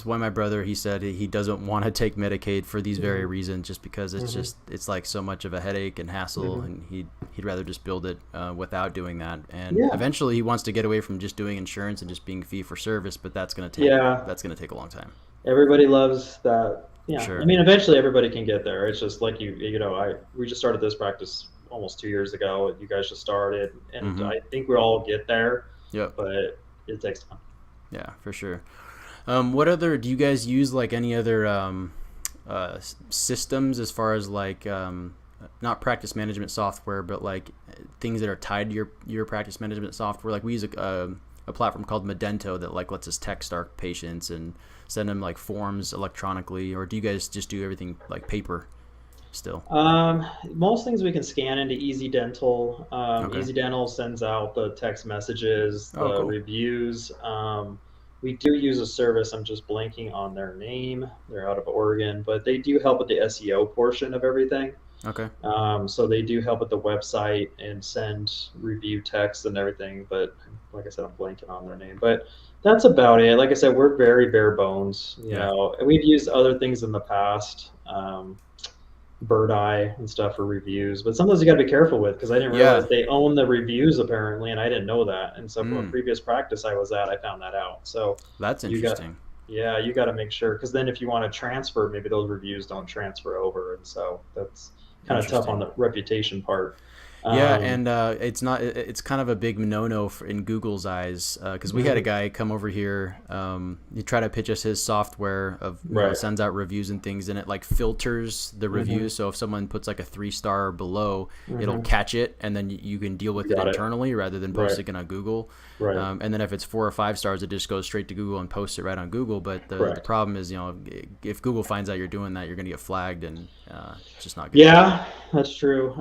why my brother, he said he doesn't want to take Medicaid for these very Mm-hmm. reasons, just because it's Mm-hmm. just it's like so much of a headache and hassle, Mm-hmm. and he'd rather just build it without doing that. And Yeah. eventually he wants to get away from just doing insurance and just being fee for service, but Yeah. that's gonna take a long time. Everybody loves that. Yeah. I Sure. mean, eventually everybody can get there. It's just like we just started this practice almost 2 years ago. You guys just started, and Mm-hmm. I think we all get there, Yep. but it takes time. Yeah, for sure. What other do you guys use, like any other systems as far as like not practice management software, but like things that are tied to your practice management software? Like we use a platform called Medento that like lets us text our patients and send them like forms electronically, or do you guys just do everything like paper still? Most things we can scan into Easy Dental. Okay. Easy Dental sends out the text messages, Oh, the cool. reviews. We do use a service. I'm just blanking on their name. They're out of Oregon, but they do help with the SEO portion of everything. Okay. So they do help with the website and send review text and everything. But like I said, I'm blanking on their name. But that's about it. Like I said, we're very bare bones. Yeah. We've used other things in the past. Bird Eye and stuff for reviews, but sometimes you got to be careful with, because I didn't realize Yeah. they own the reviews apparently, and I didn't know that. And so from a Mm, previous practice I was at, I found that out. So that's you got, interesting. yeah, you got to make sure, because then if you want to transfer, maybe those reviews don't transfer over, and so that's kind of tough on Interesting. the reputation part. Yeah, Um, and it's not. It's kind of a big no-no in Google's eyes, because we had a mhm, guy come over here. He tried to pitch us his software of right. sends out reviews and things, and it like filters the Hmm. reviews. So if someone puts like a 3-star below, it'll Hmm. catch it, and then you can deal with it Got it. internally rather than Right. posting it on Google. Right. And then if it's 4 or 5 stars, it just goes straight to Google and posts it right on Google. But the Correct. problem is, if Google finds out you're doing that, you're gonna get flagged, and it's just not good. Yeah, that's true.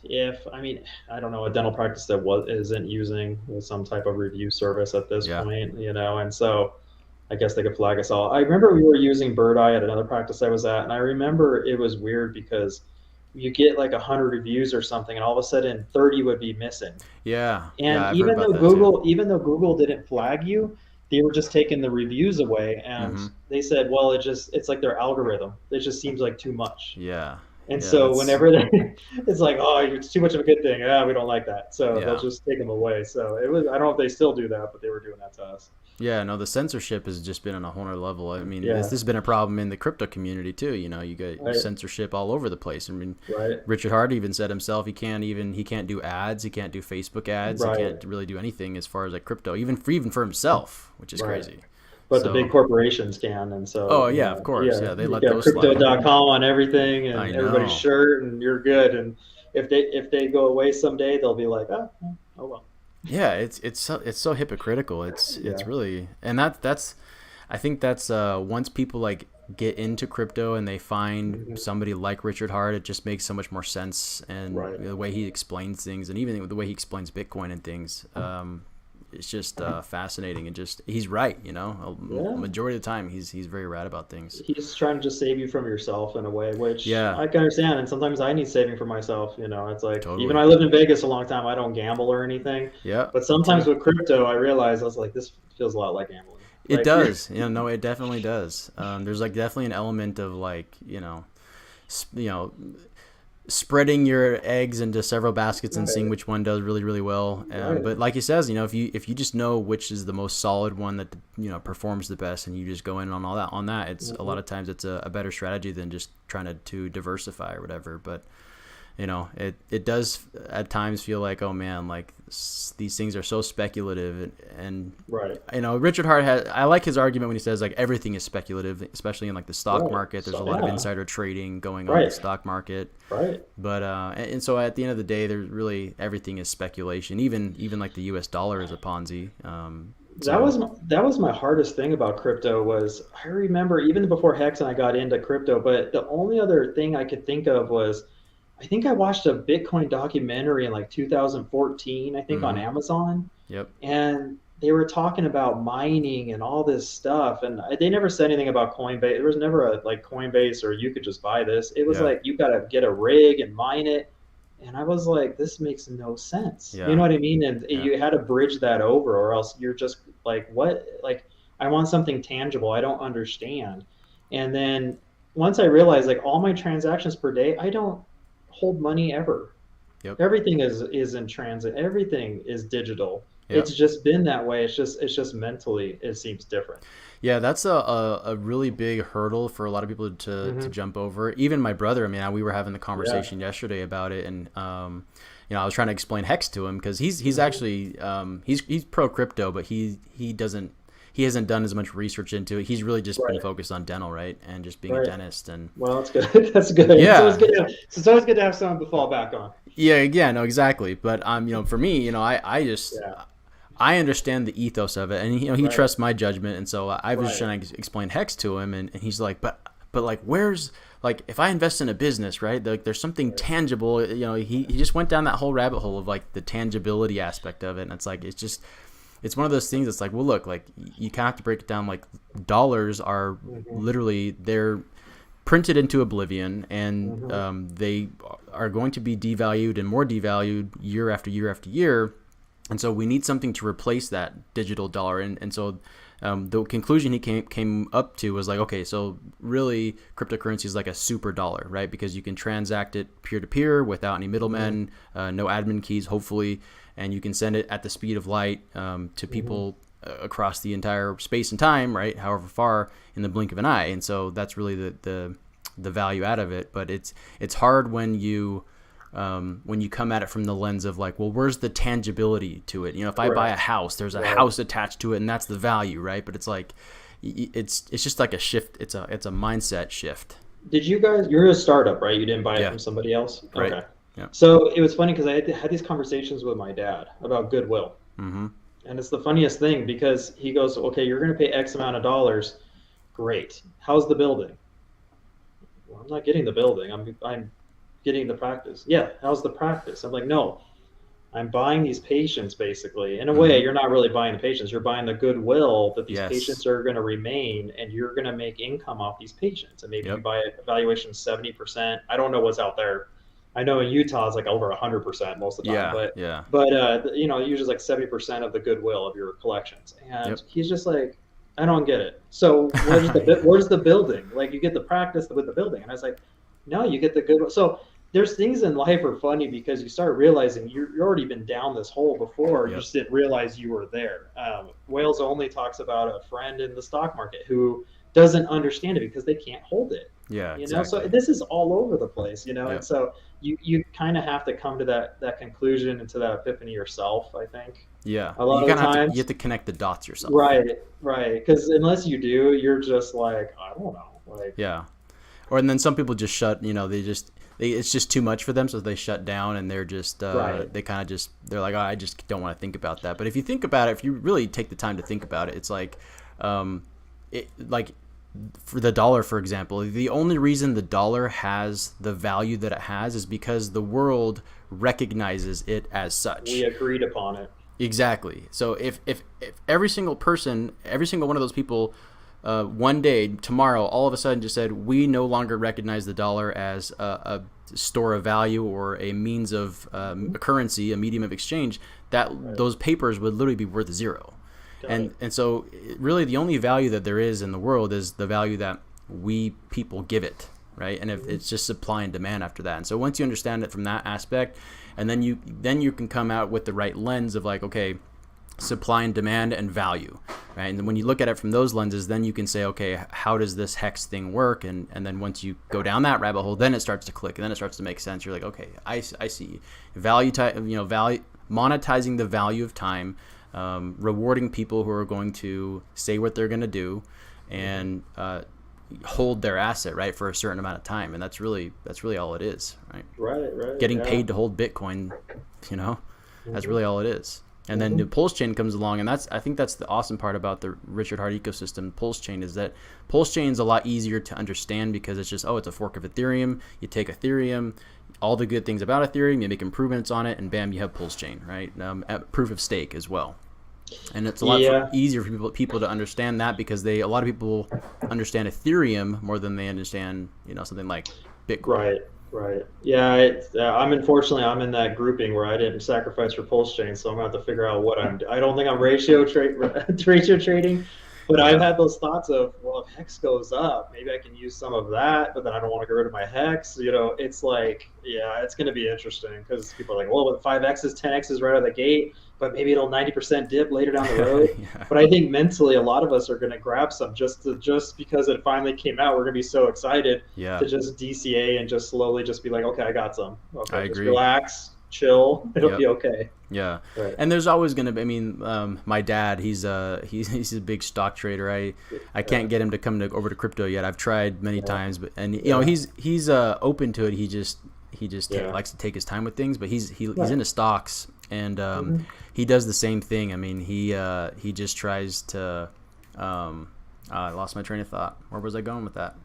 If I mean, I don't know, a dental practice that isn't using some type of review service at this Yeah. point, and so I guess they could flag us all. I remember we were using Bird Eye at another practice I was at, and I remember it was weird because you get like 100 reviews or something, and all of a sudden 30 would be missing. Yeah. Yeah. And I've heard about that too. Even though Google didn't flag you, they were just taking the reviews away, and Mm-hmm. they said, well, it's like their algorithm. It just seems like too much. Yeah. And Yeah, so that's whenever they, it's like, oh, it's too much of a good thing. Yeah, we don't like that. So they'll yeah. just take them away. So it was, I don't know if they still do that, but they were doing that to us. Yeah, no, the censorship has just been on a whole nother level. I mean, this Yeah. has been a problem in the crypto community too. You get Right. censorship all over the place. I mean, Right. Richard Hart even said himself he can't do ads, he can't do Facebook ads, he Right. can't really do anything as far as like crypto, even for himself, which is Right. crazy. But the So, big corporations can. And oh so, yeah, of course, yeah, yeah, they you let got those slide. crypto.com on everything I and everybody's know. shirt, and you're good. And if they go away someday, they'll be like, oh well. Yeah, it's so hypocritical. It's Yeah. really, and that's I think that's once people like get into crypto and they find Mhm. somebody like Richard Hart, it just makes so much more sense. And Right. the way he explains things, and even the way he explains Bitcoin and things, it's just fascinating. And just he's right. Yeah. Majority of the time he's very right about things. He's trying to just save you from yourself in a way, which Yeah, I can understand. And sometimes I need saving for myself. It's like, even totally. though I lived in Vegas a long time, I don't gamble or anything. Yeah, But me sometimes too. with crypto, I realized I was like, this feels a lot like gambling. It Like, does. No, it definitely does. There's like definitely an element of like, s- you know spreading your eggs into several baskets and seeing Right. which one does really, really well. Right. But like he says, if you just know which is the most solid one that performs the best, and you just go in on that, it's a lot of times it's a better strategy than just trying to diversify or whatever. But it does at times feel like, oh man, like these things are so speculative, and Right. Richard Hart I like his argument when he says like everything is speculative, especially in like the stock Right. market. There's a So, lot of yeah. insider trading going on in the Right. stock market. Right. But and so at the end of the day, there's really everything is speculation. Even like the U.S. dollar is a Ponzi. That was my hardest thing about crypto was I remember even before Hex and I got into crypto, but the only other thing I could think of was I think I watched a Bitcoin documentary in like 2014, I think on Mhm. Amazon, Yep. and they were talking about mining and all this stuff, and they never said anything about Coinbase. There was never a like Coinbase or you could just buy this. It was Yeah. like you got to get a rig and mine it, and I was like, this makes no sense. You Yeah. know what I mean? And Yeah. you had to bridge that over, or else you're just like, what? Like, I want something tangible. I don't understand. And then once I realized, like, all my transactions per day, I don't hold money ever. Yep. Everything is in transit. Everything is digital. Yep. It's just been that way. It's just mentally it seems different. Yeah, that's a really big hurdle for a lot of people to Hmm. jump over. Even my brother, I mean, we were having the Yeah. conversation yesterday about it, and I was trying to explain Hex to him because he's Hmm. actually he's pro crypto, but he hasn't done as much research into it. He's really just been Right. focused on dental, right, and just being a Right. dentist. And Well, that's good. That's good. yeah, It's always good to have someone to fall back on. yeah, no, exactly. But for me, I just Yeah. I understand the ethos of it, and he Right. trusts my judgment, and so I was just Right. trying to explain Hex to him, and he's like, but like, where's like if I invest in a business, right? Like, there's something Right. tangible. He just went down that whole rabbit hole of like the tangibility aspect of it, and it's like it's one of those things. It's like, well, look, like you kind of have to break it down. Like dollars are Hmm. literally they're printed into oblivion, and Hmm. they are going to be devalued and more devalued year after year after year. And so we need something to replace that digital dollar. And so the conclusion he came up to was like, okay, so really cryptocurrency is like a super dollar, right? Because you can transact it peer to peer without any middlemen, no admin keys, hopefully, and you can send it at the speed of light to people across the entire space and time, right? However far in the blink of an eye. And so that's really the value out of it. But it's hard when you come at it from the lens of like, well, where's the tangibility to it? If I buy a house, there's a Right. house attached to it, and that's the value, right? But it's like, it's just like a shift. It's a mindset shift. Did you guys? You're a startup, right? You didn't buy it Yeah. from somebody else. Right. Okay. Yeah. So it was funny because I had these conversations with my dad about goodwill, Mm-hmm. and it's the funniest thing because he goes, "Okay, you're going to pay X amount of dollars. Great. How's the building?" Well, I'm not getting the building. I'm getting the practice. Yeah. How's the practice? I'm like, no. I'm buying these patients basically. In a way, Mm-hmm. you're not really buying the patients. You're buying the goodwill that these Yes. patients are going to remain, and you're going to make income off these patients. And maybe Yep. you buy a valuation 70%. I don't know what's out there. I know in Utah it's like over 100% most of the time, but usually like 70% of the goodwill of your collections. And Yep. he's just like, I don't get it. So where's the building? Like you get the practice with the building, and I was like, no, you get the goodwill. So there's things in life are funny because you start realizing you're already been down this hole before. You Yep. just didn't realize you were there. Wales Only talks about a friend in the stock market who doesn't understand it because they can't hold it. Yeah. So Exactly. this is all over the place, Yep. and so you kind of have to come to that conclusion and to that epiphany yourself, I think. Yeah. A lot You of kind the of times. you have to connect the dots yourself. Right, because unless you do, you're just like, I don't know, like. Yeah. And then some people just shut. It's just too much for them, so they shut down, and they're just Right. they're like, oh, I just don't want to think about that. But if you think about it, if you really take the time to think about it, it's like, like for the dollar, for example, the only reason the dollar has the value that it has is because the world recognizes it as such. We agreed upon it. Exactly. So if every single person, every single one of those people, one day, tomorrow, all of a sudden just said, we no longer recognize the dollar as a store of value or a means of a currency, a medium of exchange, those papers would literally be worth zero. And so really the only value that there is in the world is the value that we people give it, right? And if it's just supply and demand after that. And so once you understand it from that aspect, and then you can come out with the right lens of like, okay, supply and demand and value, right? And when you look at it from those lenses, then you can say, okay, how does this hex thing work? And then once you go down that rabbit hole, then it starts to click, and then it starts to make sense. You're like, okay, I see. Value, monetizing the value of time, rewarding people who are going to say what they're going to do, and hold their asset, right, for a certain amount of time. And that's really all it is, right? Right. Getting paid to hold Bitcoin, that's really all it is. And then the Pulse chain comes along, and I think that's the awesome part about the Richard Hart ecosystem. Pulse chain is that Pulse chain is a lot easier to understand because it's just, it's a fork of Ethereum. You take Ethereum, all the good things about Ethereum, you make improvements on it, and bam, you have Pulse chain, right? Proof of stake as well. And it's a lot easier for people to understand that because a lot of people understand Ethereum more than they understand, something like Bitcoin. Right. Yeah, I'm in that grouping where I didn't sacrifice for Pulse chain, so I'm gonna have to figure out what I don't think I'm ratio trading, but I've had those thoughts of, well, if Hex goes up, maybe I can use some of that, but then I don't want to get rid of my Hex. It's like, it's gonna be interesting because people are like, well, with 5X's, 10X's right out of the gate, but maybe it'll 90% dip later down the road. But I think mentally, a lot of us are going to grab some just because it finally came out. We're going to be so excited to just DCA and just slowly just be like, okay, I got some. Okay, I just agree. Relax, chill. It'll be okay. Yeah. Right. And there's always going to be, my dad, he's a big stock trader. I can't get him to come over to crypto yet. I've tried many times, but he's open to it. He just likes to take his time with things, but he's into stocks. And he does the same thing. I mean, he just tries to. I lost my train of thought. Where was I going with that?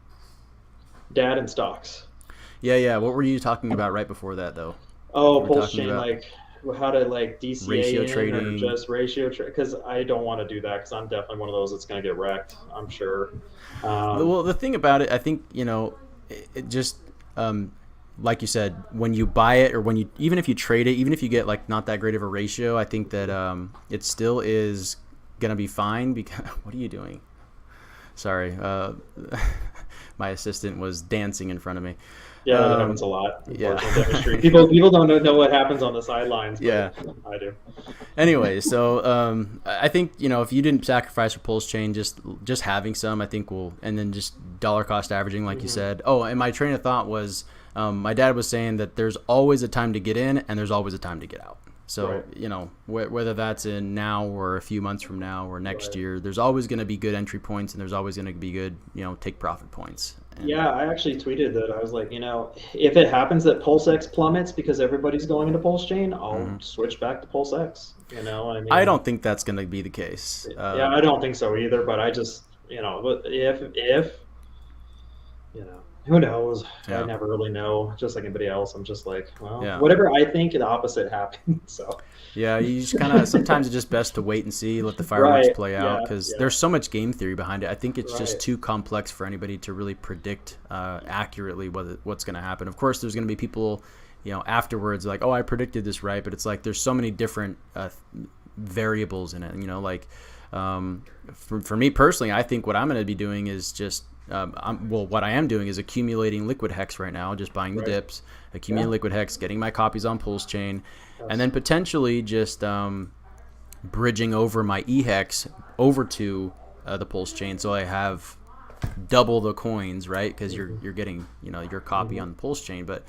Dad and stocks. Yeah. What were you talking about right before that, though? Oh, Pulse chain, like how to DCA ratio trading, or just ratio trade. Because I don't want to do that because I'm definitely one of those that's going to get wrecked. I'm sure. Well, the thing about it, I think it just. Like you said, when you buy it or even if you trade it, even if you get not that great of a ratio, I think that it still is going to be fine because what are you doing? Sorry. My assistant was dancing in front of me. Yeah, that happens a lot. Dentistry. People don't know what happens on the sidelines. But I do. Anyway, so I think if you didn't sacrifice for Pulse chain, just having some, I think and then just dollar cost averaging, like you said. Oh, and my train of thought was. My dad was saying that there's always a time to get in and there's always a time to get out. So, whether that's in now or a few months from now or next year, there's always going to be good entry points and there's always going to be good, take profit points. And, I actually tweeted that. I was like, if it happens that Pulsex plummets because everybody's going into Pulse chain, I'll switch back to Pulsex. I don't think that's going to be the case. I don't think so either, but I just, if who knows? I never really know. Just like anybody else, I'm just like, well, whatever I think, the opposite happened. So. Yeah, you just kind of sometimes it's just best to wait and see, let the fireworks play out because there's so much game theory behind it. I think it's just too complex for anybody to really predict accurately what's going to happen. Of course, there's going to be people, afterwards like, oh, I predicted this right, but it's like there's so many different variables in it. For me personally, I think what I'm going to be doing is just. What I am doing is accumulating liquid hex right now, just buying the dips, accumulating liquid hex, getting my copies on Pulse chain, and then potentially just bridging over my eHex over to the Pulse chain, so I have double the coins, right? Because you're getting your copy on the Pulse chain, but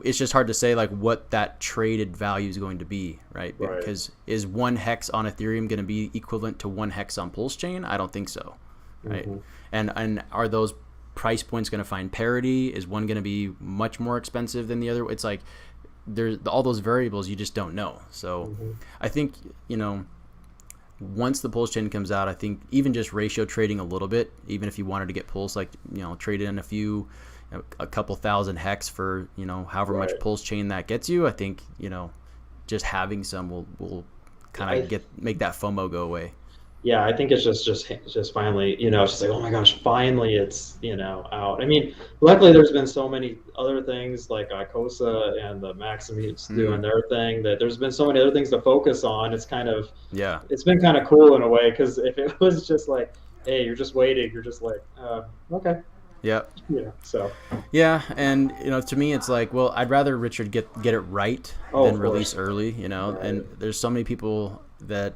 it's just hard to say what that traded value is going to be, right? Because is one hex on Ethereum going to be equivalent to one hex on Pulse chain? I don't think so. Right. And are those price points going to find parity? Is one going to be much more expensive than the other? It's like there's all those variables you just don't know. So I think, once the Pulse chain comes out, I think even just ratio trading a little bit, even if you wanted to get Pulse, trade in a couple thousand hex for, however much Pulse chain that gets you, I think, just having some will kind of make that FOMO go away. Yeah, I think it's just finally, it's just like, oh my gosh, finally it's, out. I mean, luckily there's been so many other things like Icosa and the Maximutes doing their thing that there's been so many other things to focus on. It's kind of, it's been kind of cool in a way, because if it was just like, hey, you're just waiting, you're just like, okay. Yep. So. Yeah, and to me, it's like, well, I'd rather Richard get it right than release early. Right. And there's so many people that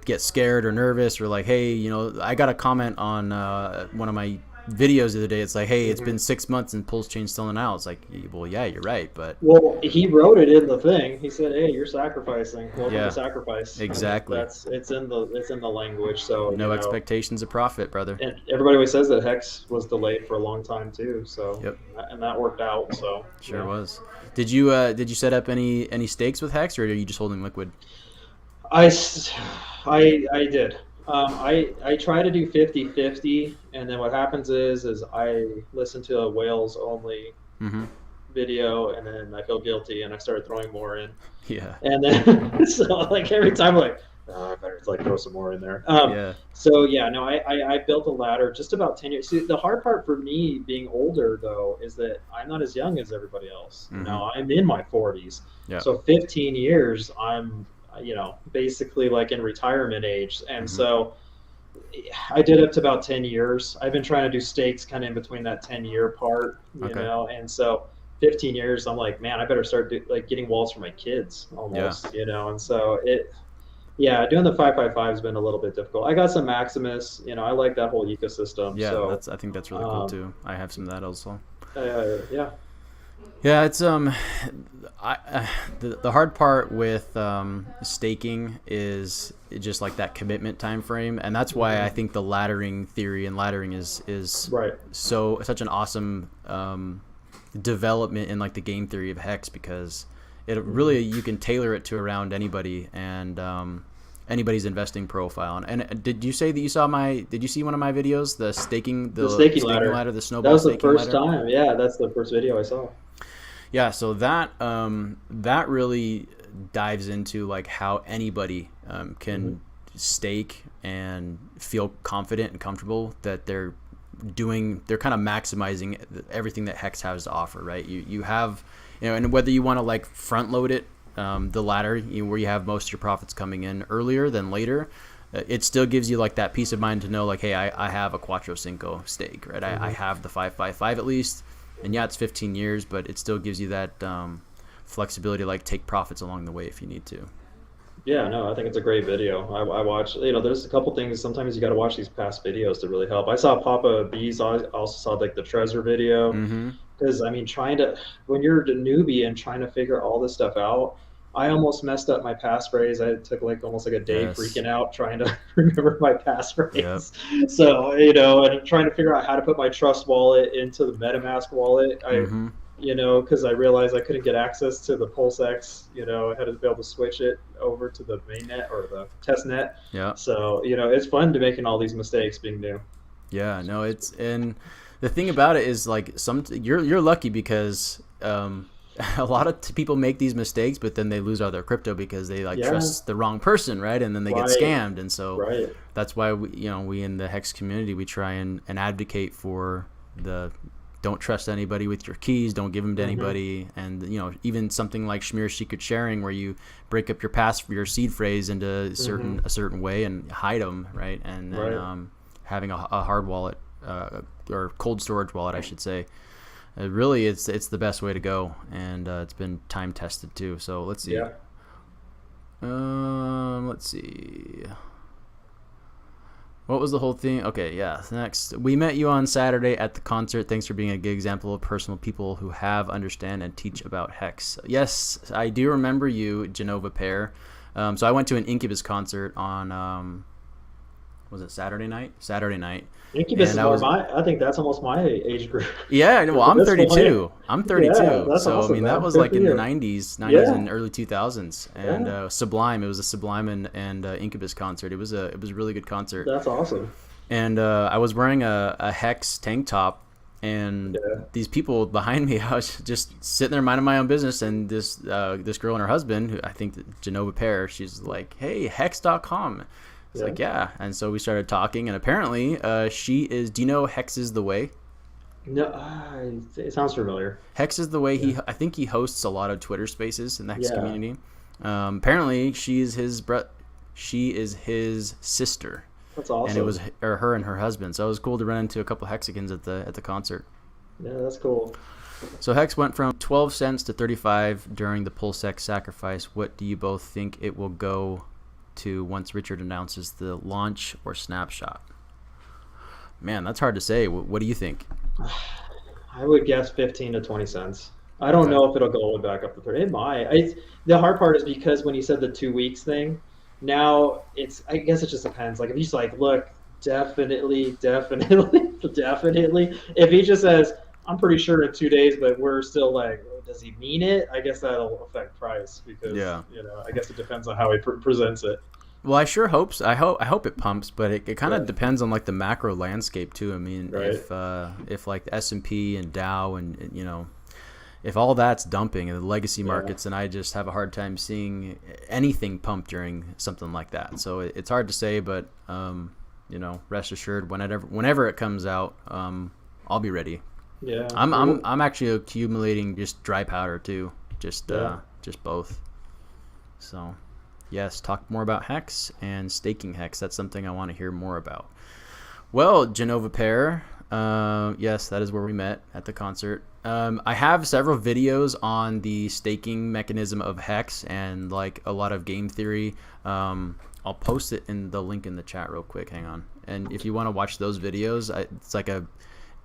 get scared or nervous or like, hey, I got a comment on one of my videos the other day. It's like, hey, it's been 6 months and Pulse Chain's still in out. It's like, well, yeah, you're right, but he wrote it in the thing. He said, "Hey, you're sacrificing. Welcome to sacrifice." Exactly. It's in the language. So no expectations of profit, brother. And everybody always says that Hex was delayed for a long time too. So and that worked out. So sure was. Did you set up any stakes with Hex, or are you just holding liquid? I did. I try to do 50-50, and then what happens is I listen to a whales only video, and then I feel guilty, and I started throwing more in. Yeah. And then so like every time, like, I better like throw some more in there. So no, I built a ladder just about 10 years. See, the hard part for me being older though is that I'm not as young as everybody else. I'm in my 40s. Yeah. So 15 years, I'm basically like in retirement age. And so I did up to about 10 years. I've been trying to do stakes kind of in between that 10-year part, you know, and so 15 years, I'm like, man, I better start getting walls for my kids almost, and so doing the 555 has been a little bit difficult. I got some Maximus, I like that whole ecosystem. Yeah, so, I think that's really cool too. I have some of that also. Yeah, it's the hard part with staking is just like that commitment time frame, and that's why I think the laddering theory and laddering is such an awesome development in like the game theory of Hex, because it really you can tailor it to around anybody and anybody's investing profile. And did you say that you saw did you see one of my videos, the staking staking ladder, the Snowball? That was the staking first ladder? time. Yeah, that's the first video I saw. Yeah, so that really dives into like how anybody can stake and feel confident and comfortable that they're kind of maximizing everything that Hex has to offer, right? You have, and whether you want to like front load it, the ladder, where you have most of your profits coming in earlier than later, it still gives you like that peace of mind to know like, hey, I have a Cuatro Cinco stake, right? I have the 555 at least. And yeah, it's 15 years, but it still gives you that flexibility to like take profits along the way if you need to. Yeah, no, I think it's a great video. I watch, there's a couple things. Sometimes you got to watch these past videos to really help. I saw Papa B's. I also saw like the Trezor video. Because when you're a newbie and trying to figure all this stuff out, I almost messed up my passphrase. I took almost like a day freaking out trying to remember my passphrase. Yep. So, and trying to figure out how to put my Trust wallet into the MetaMask wallet. Because I realized I couldn't get access to the Pulsex. I had to be able to switch it over to the mainnet or the test net. Yeah. So, it's fun to making all these mistakes being new. Yeah, no, and the thing about it is like you're lucky because a lot of people make these mistakes, but then they lose all their crypto because they trust the wrong person, right? And then they get scammed. And so that's why we in the Hex community, we try and advocate for don't trust anybody with your keys, don't give them to anybody. And even something like Schmear secret sharing, where you break up your seed phrase into a certain way and hide them, right? And then having a hard wallet or cold storage wallet, I should say. Really, it's the best way to go, and it's been time tested too. So let's see. Yeah. Let's see. What was the whole thing? Okay, yeah. Next, we met you on Saturday at the concert. Thanks for being a good example of personal people who have, understand, and teach about Hex. Yes, I do remember you, Genova Pear. So I went to an Incubus concert on. Was it Saturday night? Saturday night. Incubus is I think that's almost my age group. Yeah, well, I'm 32. I'm 32. Yeah, so awesome, I mean, that was like in the 90s and early 2000s. And Sublime, it was a Sublime and Incubus concert. It was a really good concert. That's awesome. And I was wearing a Hex tank top, and these people behind me, I was just sitting there minding my own business, and this girl and her husband, who I think Genova Pear, she's like, "Hey, Hex.com." It's like, yeah. And so we started talking, and apparently she is, do you know Hex is the Way? No, it sounds familiar. Hex is the Way. I think he hosts a lot of Twitter spaces in the Hex community. Apparently she is his sister. That's and it awesome. was her and her husband. So it was cool to run into a couple Hexicans at the concert. Yeah, that's cool. So Hex went from 12 cents to 35 during the Pulsex sacrifice. What do you both think it will go to once Richard announces the launch or snapshot? Man, that's hard to say. What do you think? I would guess 15 to 20 cents. I don't Okay. know if it'll go all the way back up to 30. It might. The hard part is because when you said the 2 weeks thing, now I guess it just depends. Like if he's like, look, definitely, definitely, definitely. If he just says, I'm pretty sure in 2 days, but we're still like, oh, does he mean it? I guess that'll affect price because, Yeah. I guess it depends on how he presents it. Well, I sure hope so. I hope it pumps, but it kind of Right. depends on like the macro landscape too. I mean, Right. if like the S&P and Dow and if all that's dumping in the legacy Yeah. markets, and I just have a hard time seeing anything pump during something like that. So it's hard to say, but rest assured, whenever it comes out, I'll be ready. Yeah. I'm actually accumulating just dry powder too, just Yeah. both. So yes, talk more about Hex and staking Hex. That's something I want to hear more about. Well, Genova Pair, yes, that is where we met at the concert. I have several videos on the staking mechanism of Hex and like a lot of game theory. I'll post it in the link in the chat real quick. Hang on. And if you want to watch those videos, it's like a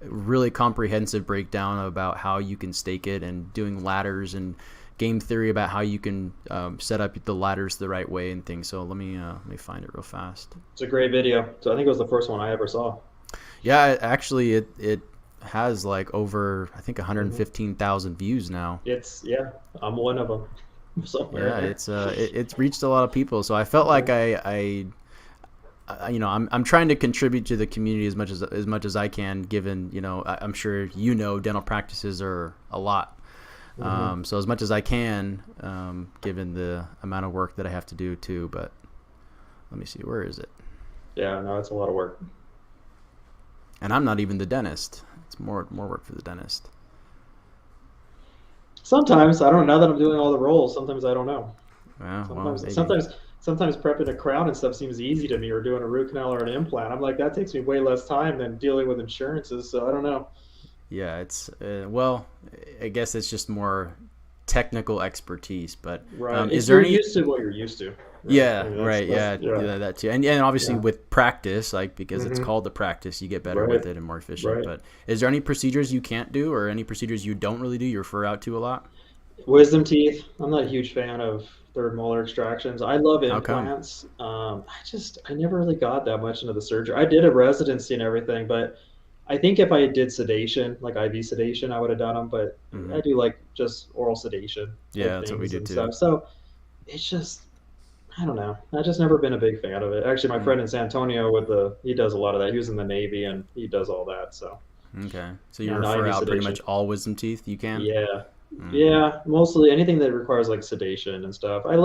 really comprehensive breakdown about how you can stake it and doing ladders and game theory about how you can set up the ladders the right way and things. So let me find it real fast. It's a great video. So I think it was the first one I ever saw. Yeah, actually, it has like over I think Mm-hmm. 115,000 views now. Yeah, I'm one of them. Somewhere Yeah, in there. it's reached a lot of people. So I felt like I'm trying to contribute to the community as much as I can. Given I'm sure dental practices are a lot. So as much as I can, given the amount of work that I have to do too. But let me see, where is it? Yeah, no, it's a lot of work. And I'm not even the dentist. It's more work for the dentist. Sometimes I don't know. Now that I'm doing all the roles, sometimes I don't know. Yeah, well, Sometimes, maybe. sometimes prepping a crown and stuff seems easy to me, or doing a root canal or an implant. I'm like, that takes me way less time than dealing with insurances. So I don't know. Yeah, it's well, I guess it's just more technical expertise. But Right? is It's there you're any? used to what you're used to. Right? I Yeah, mean, right. Yeah, yeah, yeah, that too. And obviously yeah. with practice, like because it's Hmm. called the practice, you get better Right, with it and more efficient. right. But is there any procedures you can't do, or any procedures you don't really do? You refer out to a lot. Wisdom teeth. I'm not a huge fan of third molar extractions. I love How come? implants. I never really got that much into the surgery. I did a residency and everything, but I think if I did sedation, like IV sedation, I would have done them. But Hmm. I do like just oral sedation Yeah, type that's what we things do and too. stuff. So it's just, I don't know. I've just never been a big fan of it. Actually, my Mm. friend in San Antonio he does a lot of that. He was in the Navy and he does all that. So, Okay, so you and refer IV out pretty sedation. much all wisdom teeth you can. Yeah, Hmm. yeah, mostly anything that requires like sedation and stuff. Yeah. I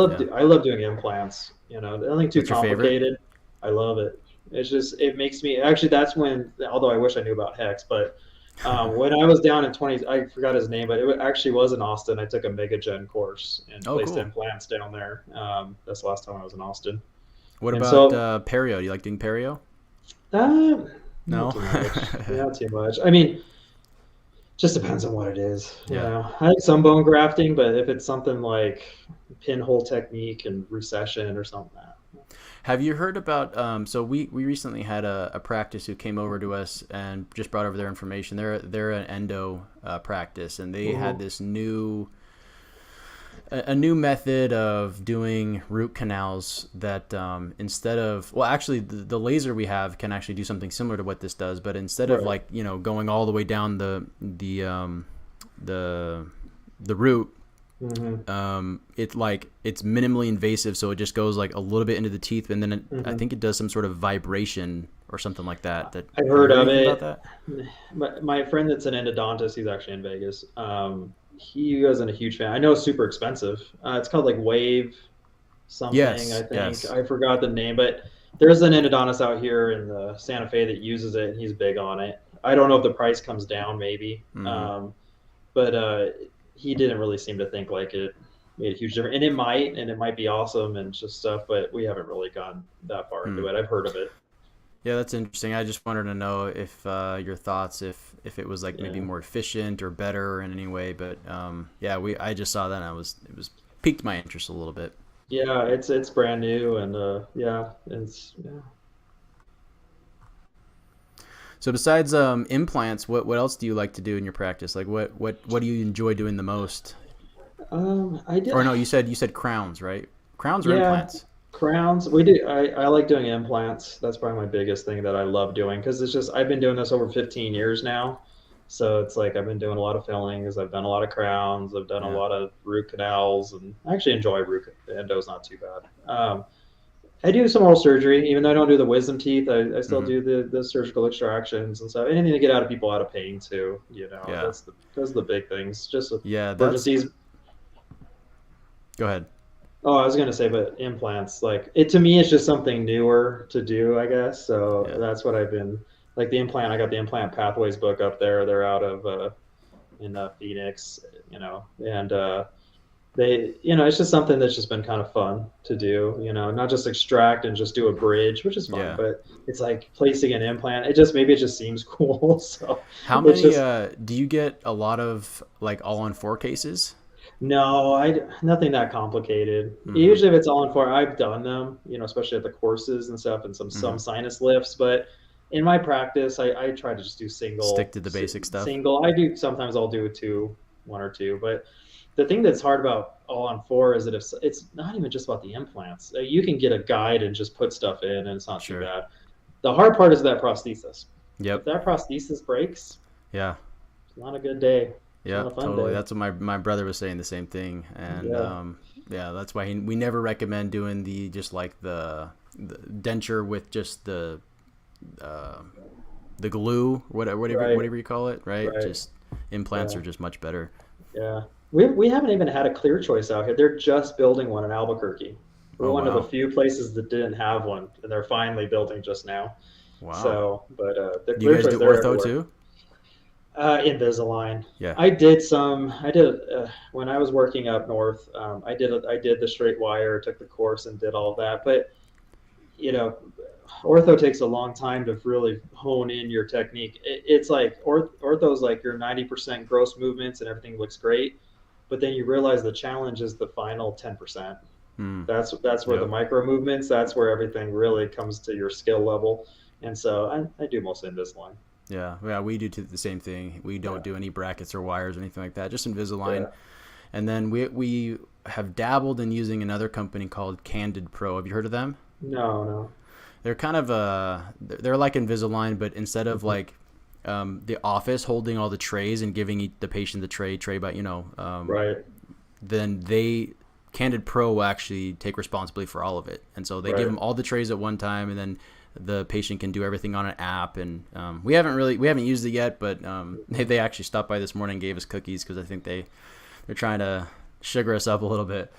love doing implants. Nothing too What's your favorite? complicated. I love it. It's just it makes me actually. That's when, although I wish I knew about Hex, but when I was down in 20, I forgot his name, but actually was in Austin. I took a MegaGen course and Oh, placed cool. implants down there. That's the last time I was in Austin. What And about so, perio? Do you like doing perio? uh, not No. too much. Not too much. I mean, just depends on what it is. Yeah. I like some bone grafting, but if it's something like pinhole technique and recession or something, Have you heard about? So we recently had a practice who came over to us and just brought over their information. They're an endo practice, and they had mm-hmm. this a new method of doing root canals that instead of, well, actually the laser we have can actually do something similar to what this does, but instead of Right. like going all the way down the root, Mm-hmm. it's minimally invasive, so it just goes like a little bit into the teeth, and then I Mm-hmm. think it does some sort of vibration or something like that. I've Have you heard heard of anything about it. that? My friend that's an endodontist, he's actually in Vegas. He wasn't a huge fan. I know it's super expensive. It's called like Wave something, I Yes, think. yes. I forgot the name, but there's an endodontist out here in the Santa Fe that uses it, and he's big on it. I don't know if the price comes down, maybe. Hmm. But he didn't really seem to think like it made a huge difference. And it might be awesome and just stuff, but we haven't really gone that far into it. I've heard of it. Yeah, that's interesting. I just wanted to know if your thoughts, if it was like maybe Yeah. more efficient or better in any way. But yeah, I just saw that and it was piqued my interest a little bit. Yeah, it's brand new, and yeah, yeah. So besides implants, what else do you like to do in your practice? Like what do you enjoy doing the most? I did. Or no, you said crowns, right? Crowns or Yeah, implants? crowns. We do. I like doing implants. That's probably my biggest thing that I love doing because it's just I've been doing this over 15 years now. So it's like I've been doing a lot of fillings. I've done a lot of crowns. I've done a Yeah. lot of root canals, and I actually enjoy endo's not too bad. I do some oral surgery, even though I don't do the wisdom teeth. I still Hmm. do the surgical extractions and stuff. Anything to get out of people out of pain too. Yeah. Those are the big things. Just with Yeah, that's emergencies. go ahead. Oh, I was gonna say, but implants, like it to me, it's just something newer to do, I guess. So Yeah. that's what I've been like the implant. I got the Implant Pathways book up there. They're out of in Phoenix, and it's just something that's just been kind of fun to do. Not just extract and just do a bridge, which is fun, Yeah. but it's like placing an implant. It just seems cool. So How it's many just do you get a lot of like all on four cases? No, nothing that complicated. Hmm. Usually, if it's all in four, I've done them, especially at the courses and stuff, and some Hmm. sinus lifts. But in my practice, I try to just do Stick to the basic stuff. single. I do sometimes I'll do two, one or two. But the thing that's hard about all on four is that if it's not even just about the implants, you can get a guide and just put stuff in, and it's not too Sure. bad. The hard part is that prosthesis. If Yep. that prosthesis breaks, Yeah. it's not a good day. It's Yeah, not a fun totally. day. That's what my brother was saying the same thing, and Yeah. yeah, that's why we never recommend doing the just like the denture with just uh, the glue, Right. whatever you call it, right? Right. Just implants Yeah. are just much better. Yeah. We haven't even had a clear choice out here. They're just building one in Albuquerque. We're Oh one of the wow, few places that didn't have one, and they're finally building just now. wow. So, but the Do you clear guys choice, do they're ortho everywhere. too? Invisalign. Yeah. I did when I was working up north. I did the straight wire, took the course, and did all of that. But you know, ortho takes a long time to really hone in your technique. It's like ortho's like your 90% gross movements and everything looks great, but then you realize the challenge is the final 10%. Hmm. That's where the Yep. micro movements. That's where everything really comes to your skill level. And so I do most Invisalign. Yeah. Yeah. We do the same thing. We Yeah, don't do any brackets or wires or anything like that. Just Invisalign. yeah. And then we have dabbled in using another company called Candid Pro. Have you heard of them? No, no. They're kind of they're like Invisalign, but instead of Hmm. like the office holding all the trays and giving the patient the tray by Right, then Candid Pro will actually take responsibility for all of it, and so they give right. them all the trays at one time, and then the patient can do everything on an app. And we haven't used it yet, but they actually stopped by this morning and gave us cookies because I think they're trying to sugar us up a little bit.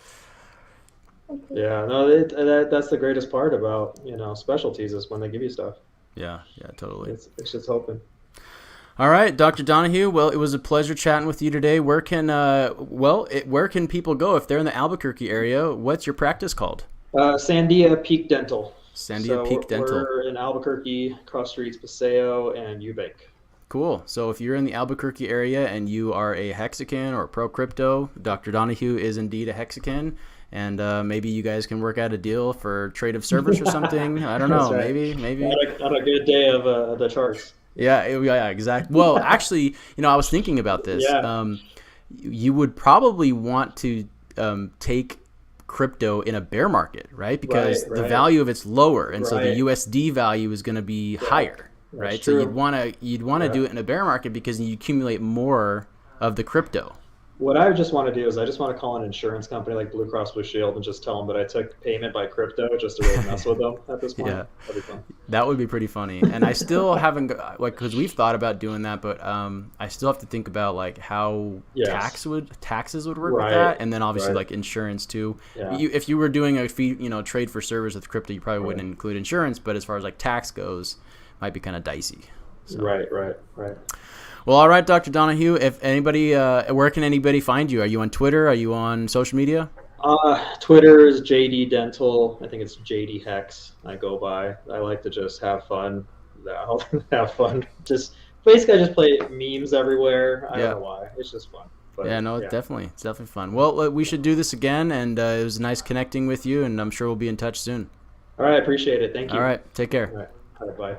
Yeah, no, that's the greatest part about specialties is when they give you stuff. Yeah, yeah, totally. It's just hoping. All right, Dr. Donahue. Well, it was a pleasure chatting with you today. Where can people go if they're in the Albuquerque area? What's your practice called? Sandia Peak Dental. Sandia So Peak Dental. we're in Albuquerque, cross streets Paseo and Eubank. Cool. So if you're in the Albuquerque area and you are a Hexican or a pro crypto, Dr. Donahue is indeed a Hexican. And maybe you guys can work out a deal for trade of service or something. I don't That's know. right. Maybe. On a good day of the charts. Yeah, exactly. Well, actually, I was thinking about this. Yeah. You would probably want to take crypto in a bear market, right? Because Right, the right, value of it's lower, and so the right. USD value is going to be Yeah, higher, that's right? So true. you'd want to Yeah. do it in a bear market because you accumulate more of the crypto. What I just want to do is I just want to call an insurance company like Blue Cross Blue Shield and just tell them that I took payment by crypto just to really mess with them at this point. Yeah. That'd be fun. That would be pretty funny. And I still haven't because we've thought about doing that, but I still have to think about like how Yes. taxes would work with Right. that, and then obviously Right. like insurance too. Yeah. If you were doing a fee, trade for service with crypto, you probably Right. wouldn't include insurance, but as far as like tax goes, might be kind of dicey. So. Right. Right. Well, all right, Dr. Donahue. If anybody, where can anybody find you? Are you on Twitter? Are you on social media? Twitter is JD Dental. I think it's JD Hex. I go by. I like to just have fun. Have fun. Just basically, I just play memes everywhere. I don't Yeah. know why. It's just fun. Yeah, But no, yeah. it's definitely fun. Well, we should do this again, and it was nice connecting with you, and I'm sure we'll be in touch soon. All right. Appreciate it. Thank All you. right, take care. All right. All right. Bye.